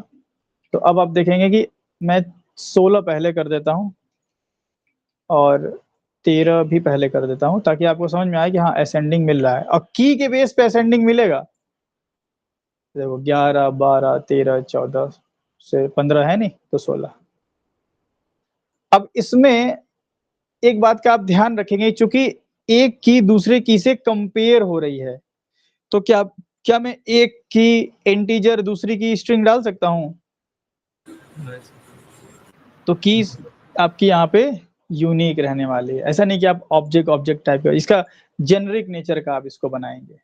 तो अब आप देखेंगे कि मैं 16 पहले कर देता हूँ और 13 भी पहले कर देता हूँ, ताकि आपको समझ में आए कि हाँ असेंडिंग मिल रहा है। और की के बेस पे असेंडिंग मिलेगा। देखो 11 12 13 14 से 15 है नहीं तो 16। अब इसमें एक बात का आप ध्यान रखेंगे, चूंकि एक की दूसरे की से कंपेयर हो रही है, तो क्या मैं एक की इंटीजर दूसरी की स्ट्रिंग डाल सकता हूं? तो कीज आपकी यहाँ पे यूनिक रहने वाली है। ऐसा नहीं कि आप ऑब्जेक्ट टाइप का, इसका जेनरिक नेचर का आप इसको बनाएंगे।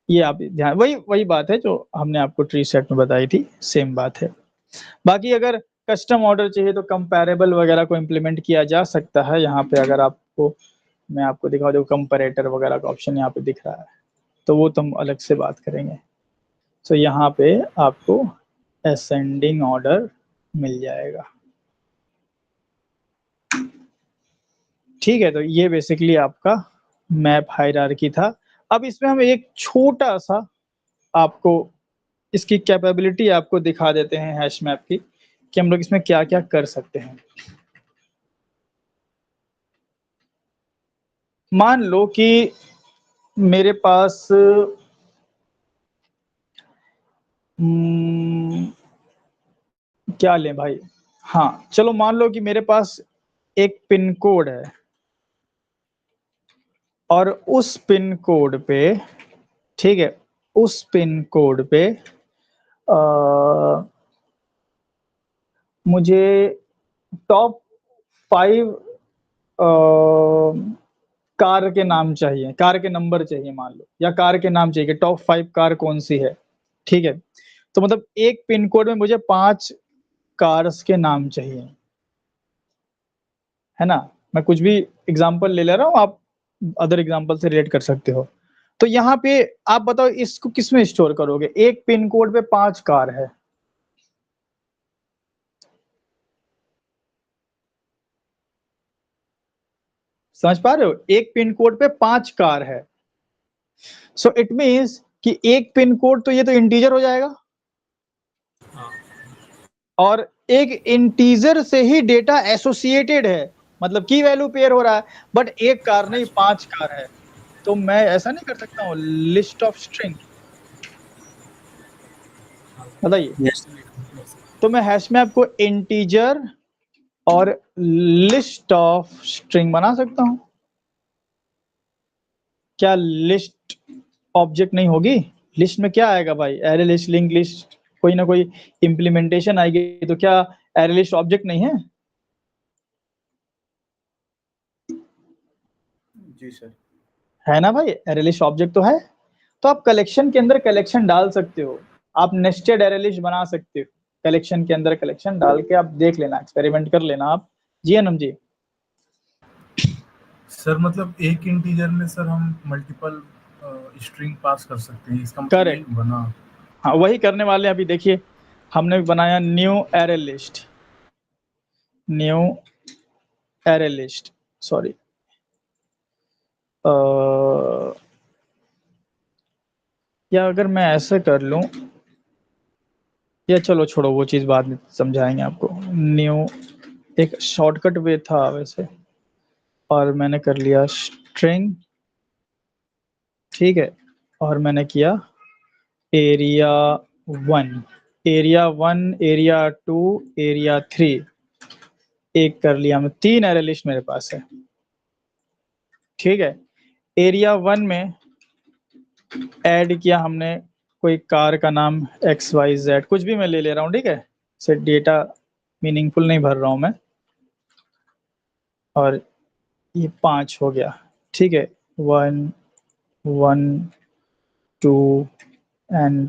ये आप ध्यान, वही बात है जो हमने आपको ट्री सेट में बताई थी, सेम बात है। बाकी अगर कस्टम ऑर्डर चाहिए तो कंपैरेबल वगैरह को इम्प्लीमेंट किया जा सकता है। यहाँ पे अगर आपको मैं आपको दिखा दूँ, कंपैरेटर वगैरह का ऑप्शन यहाँ पे दिख रहा है, तो वो तो हम अलग से बात करेंगे। तो यहाँ पे आपको असेंडिंग ऑर्डर मिल जाएगा, ठीक है। तो ये बेसिकली आपका मैप हायरार्की था। अब इसमें हम एक छोटा सा आपको इसकी कैपेबिलिटी आपको दिखा देते हैं हैश मैप की, कि हम लोग इसमें क्या क्या कर सकते हैं। मान लो कि मेरे पास क्या लें भाई, हाँ चलो मान लो कि मेरे पास एक पिन कोड है और उस पिन कोड पे ठीक है, उस पिन कोड पे मुझे टॉप 5 कार के नाम चाहिए, कार के नंबर चाहिए मान लो, या कार के नाम चाहिए कि टॉप 5 कार कौन सी है। ठीक है, तो मतलब एक पिन कोड में मुझे 5 कार्स के नाम चाहिए, है ना। मैं कुछ भी एग्जांपल ले ले रहा हूँ, आप अदर एग्जांपल से रिलेट कर सकते हो। तो यहाँ पे आप बताओ इसको किस में स्टोर करोगे? एक पिन कोड पे 5 कार है, समझ पा रहे हो? एक पिन कोड पे 5 कार है, सो इट मीन्स कि एक पिन कोड तो ये तो इंटीजर हो जाएगा, हाँ और एक इंटीजर से ही डेटा एसोसिएटेड है, मतलब की वैल्यू पेयर हो रहा है, बट एक कार नहीं 5 कार है। तो मैं ऐसा नहीं कर सकता हूँ लिस्ट ऑफ स्ट्रिंग, बताइए। यस तो मैं हैश मैप को इंटीजर और लिस्ट ऑफ स्ट्रिंग बना सकता हूँ। क्या लिस्ट ऑब्जेक्ट नहीं होगी? लिस्ट में क्या आएगा भाई? एरे लिस्ट, लिंक लिस्ट, कोई ना कोई इंप्लीमेंटेशन आएगी, तो क्या एरे लिस्ट ऑब्जेक्ट नहीं है? जी सर। है ना भाई, एरे लिस्ट ऑब्जेक्ट तो है। तो आप कलेक्शन के अंदर कलेक्शन डाल सकते हो, आप नेस्टेड एरे लिस्ट बना सकते हो, कलेक्शन के अंदर कलेक्शन डाल के आप देख लेना, एक्सपेरिमेंट कर लेना आप। जी अनम जी। सर मतलब एक इंटीजर में सर हम मल्टीपल स्ट्रिंग पास कर सकते हैं, इसका मतलब करेक्ट, यही बना। हाँ वही करने वाले हैं। अभी देखिए हमने बनाया new array list, new array list, sorry या अगर मैं ऐसे कर लूं, या चलो छोड़ो वो चीज़ बाद में समझाएंगे आपको। न्यू एक शॉर्टकट वे था वैसे, और मैंने कर लिया स्ट्रिंग, ठीक है, और मैंने किया एरिया 1, एरिया 1, एरिया 2, एरिया 3, एक कर लिया। मैं 3 एरे लिस्ट मेरे पास है, ठीक है। एरिया 1 में ऐड किया हमने कोई कार का नाम XYZ, कुछ भी मैं ले ले रहा हूँ, ठीक है, से डेटा मीनिंगफुल नहीं भर रहा हूँ मैं, और ये 5 हो गया, ठीक है। 1 1 2 एंड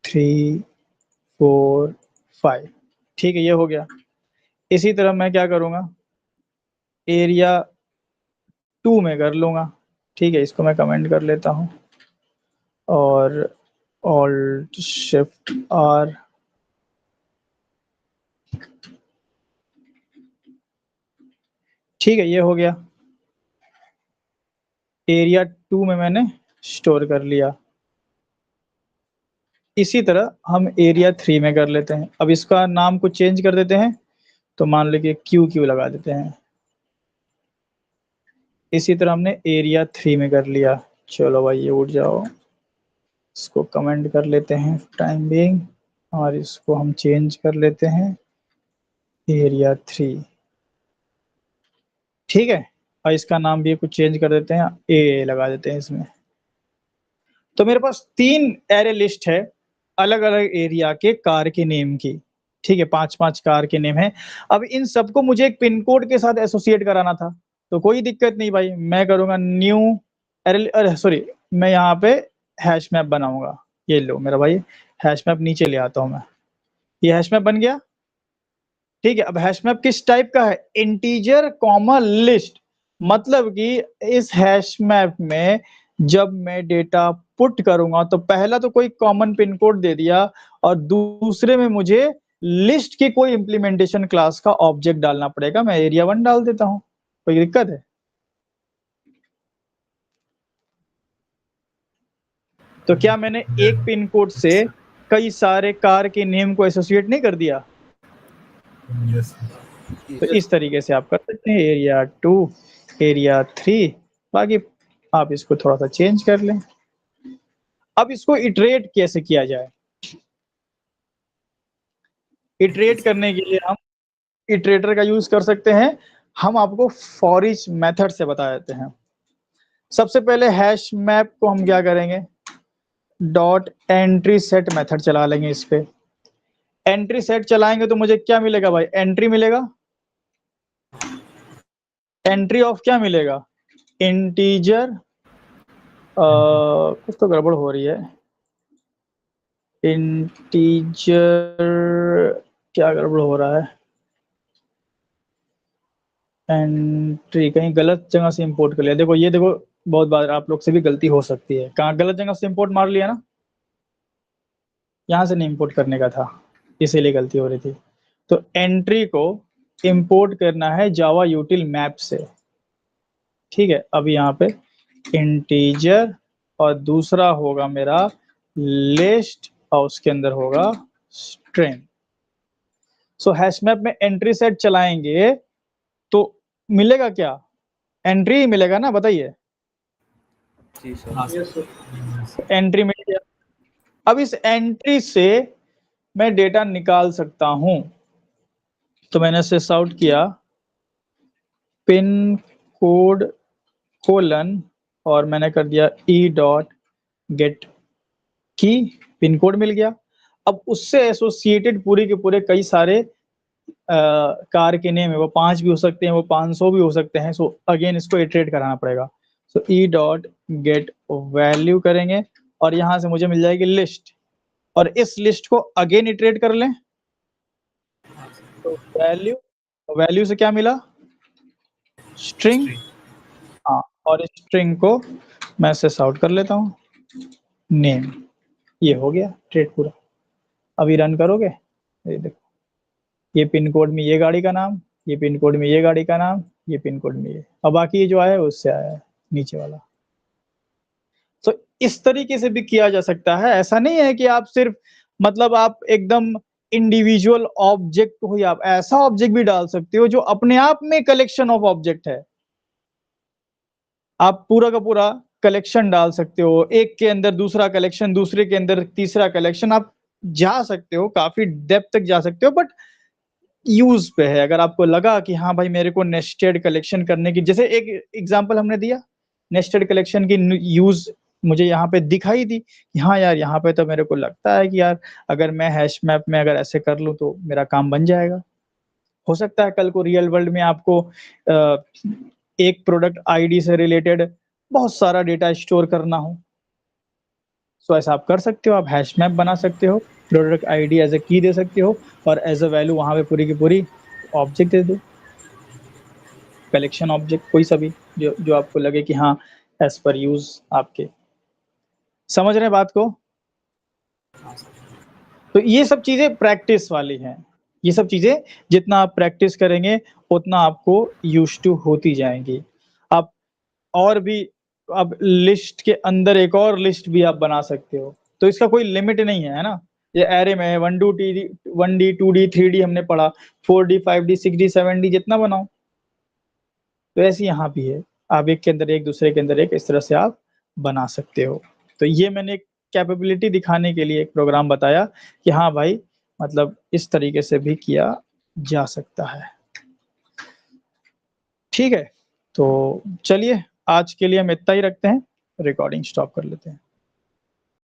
3 4 5, ठीक है, ये हो गया। इसी तरह मैं क्या करूँगा, एरिया 2 में कर लूँगा, ठीक है, इसको मैं कमेंट कर लेता हूँ, और ऑल्ट शिफ्ट R, ठीक है, ये हो गया। एरिया 2 में मैंने स्टोर कर लिया। इसी तरह हम एरिया 3 में कर लेते हैं। अब इसका नाम को चेंज कर देते हैं, तो मान लो कि QQ लगा देते हैं। इसी तरह हमने एरिया 3 में कर लिया। चलो भाई ये उठ जाओ, इसको कमेंट कर लेते हैं टाइम बीइंग, और इसको हम चेंज कर लेते हैं एरिया 3, ठीक है, और इसका नाम भी कुछ चेंज कर देते हैं, ए लगा देते हैं इसमें। तो मेरे पास 3 एरे लिस्ट है अलग अलग एरिया के कार के नेम की, ठीक है, 5-5 कार के नेम है। अब इन सबको मुझे एक पिन कोड के साथ एसोसिएट कराना था, तो कोई दिक्कत नहीं भाई, मैं करूंगा न्यू एरे, अरे सॉरी, मैं यहाँ पे हैश मैप बनाऊंगा। ये लो मेरा भाई हैश मैप नीचे ले आता हूँ मैं, ये हैश मैप बन गया, ठीक है। अब हैश मैप किस टाइप का है? इंटीजर कॉमा लिस्ट, मतलब कि इस हैश मैप में जब मैं डेटा पुट करूंगा तो पहला तो कोई कॉमन पिन कोड दे दिया, और दूसरे में मुझे लिस्ट की कोई इंप्लीमेंटेशन क्लास का ऑब्जेक्ट डालना पड़ेगा। मैं एरिया 1 डाल देता हूं, कोई दिक्कत है? तो क्या मैंने एक पिन कोड से कई सारे कार के नेम को एसोसिएट नहीं कर दिया? यस तो इस तरीके से आप कर सकते हैं एरिया 2, एरिया 3, बाकी आप इसको थोड़ा सा चेंज कर लें। अब इसको इटरेट कैसे किया जाए? इटरेट करने के लिए हम इटरेटर का यूज कर सकते हैं। हम आपको फॉर ईच मेथड से बता देते हैं। सबसे पहले हैश मैप को हम क्या करेंगे, डॉट एंट्री सेट मेथड चला लेंगे इस पे। एंट्री सेट चलाएंगे तो मुझे क्या मिलेगा भाई, एंट्री मिलेगा। एंट्री ऑफ क्या मिलेगा, इंटीजर, कुछ तो गड़बड़ हो रही है, इंटीजर क्या गड़बड़ हो रहा है, एंट्री कहीं गलत जगह से इंपोर्ट कर लिया। देखो ये देखो, बहुत बार आप लोग से भी गलती हो सकती है, कहाँ गलत जगह से इंपोर्ट मार लिया ना, यहाँ से नहीं इंपोर्ट करने का था, इसीलिए गलती हो रही थी। तो एंट्री को इंपोर्ट करना है जावा यूटिल मैप से, ठीक है। अब यहाँ पे इंटीजर और दूसरा होगा मेरा लिस्ट और उसके अंदर होगा स्ट्रिंग। सो हैश मैप में एंट्री सेट चलाएंगे तो मिलेगा क्या, एंट्री ही मिलेगा ना, बताइए। जी सर। हाँ सर। एंट्री मिल गया। अब इस एंट्री से मैं डेटा निकाल सकता हूं, तो मैंने सिस आउट किया पिन कोड कोलन और मैंने कर दिया ई डॉट गेट की, पिन कोड मिल गया। अब उससे एसोसिएटेड पूरे के पूरे कई सारे कार के नेम है, वो 5 भी हो सकते हैं, वो 500 भी हो सकते हैं। सो अगेन इसको इटरेट कराना पड़ेगा। सो ई डॉट गेट वैल्यू करेंगे और यहां से मुझे मिल जाएगी लिस्ट, और इस लिस्ट को अगेन इटरेट कर लें तो वैल्यू, वैल्यू से क्या मिला, स्ट्रिंग। हाँ, और स्ट्रिंग को मैं सेस आउट कर लेता हूँ नेम। ये हो गया ट्रेड पूरा। अभी रन करोगे, ये देखो, ये पिन कोड में ये गाड़ी का नाम, ये पिन कोड में ये गाड़ी का नाम, ये पिन कोड में ये, और बाकी ये जो आया है उससे आया है नीचे वाला। तो इस तरीके से भी किया जा सकता है। ऐसा नहीं है कि आप सिर्फ मतलब आप एकदम इंडिविजुअल ऑब्जेक्ट हो, या आप ऐसा ऑब्जेक्ट भी डाल सकते हो जो अपने आप में कलेक्शन ऑफ ऑब्जेक्ट है। आप पूरा का पूरा कलेक्शन डाल सकते हो, एक के अंदर दूसरा कलेक्शन, दूसरे के अंदर तीसरा कलेक्शन, आप जा सकते हो, काफी डेप्थ तक जा सकते हो। बट यूज पे है, अगर आपको लगा कि हाँ भाई मेरे को नेस्टेड कलेक्शन करने की, जैसे एक एग्जांपल हमने दिया नेस्टेड कलेक्शन की यूज मुझे यहाँ पे दिखाई दी कि हाँ यार यहाँ पे तो मेरे को लगता है कि यार अगर मैं हैश मैप में अगर ऐसे कर लूँ तो मेरा काम बन जाएगा। हो सकता है कल को रियल वर्ल्ड में आपको एक प्रोडक्ट आईडी से रिलेटेड बहुत सारा डेटा स्टोर करना हो, सो ऐसा आप कर सकते हो। आप हैश मैप बना सकते हो, प्रोडक्ट आईडी एज ए की दे सकते हो और एज अ वैल्यू वहां पे पूरी की पूरी ऑब्जेक्ट दे दो, कलेक्शन ऑब्जेक्ट कोई सा भी जो जो आपको लगे कि हाँ एज पर यूज आपके। समझ रहे हैं बात को? तो ये सब चीजें प्रैक्टिस वाली हैं। ये सब चीजें जितना आप प्रैक्टिस करेंगे उतना आपको यूज टू होती जाएंगी। आप और भी, अब लिस्ट के अंदर एक और लिस्ट भी आप बना सकते हो, तो इसका कोई लिमिट नहीं है ना। ये एरे में है 1D 2D 3D हमने पढ़ा, 4D 5D 6D 7D जितना बनाओ, तो ऐसे यहाँ भी है, आप एक के अंदर एक दूसरे के अंदर एक, इस तरह से आप बना सकते हो। तो ये मैंने एक कैपेबिलिटी दिखाने के लिए एक प्रोग्राम बताया कि हाँ भाई मतलब इस तरीके से भी किया जा सकता है। ठीक है, तो चलिए आज के लिए हम इतना ही रखते हैं, रिकॉर्डिंग स्टॉप कर लेते हैं।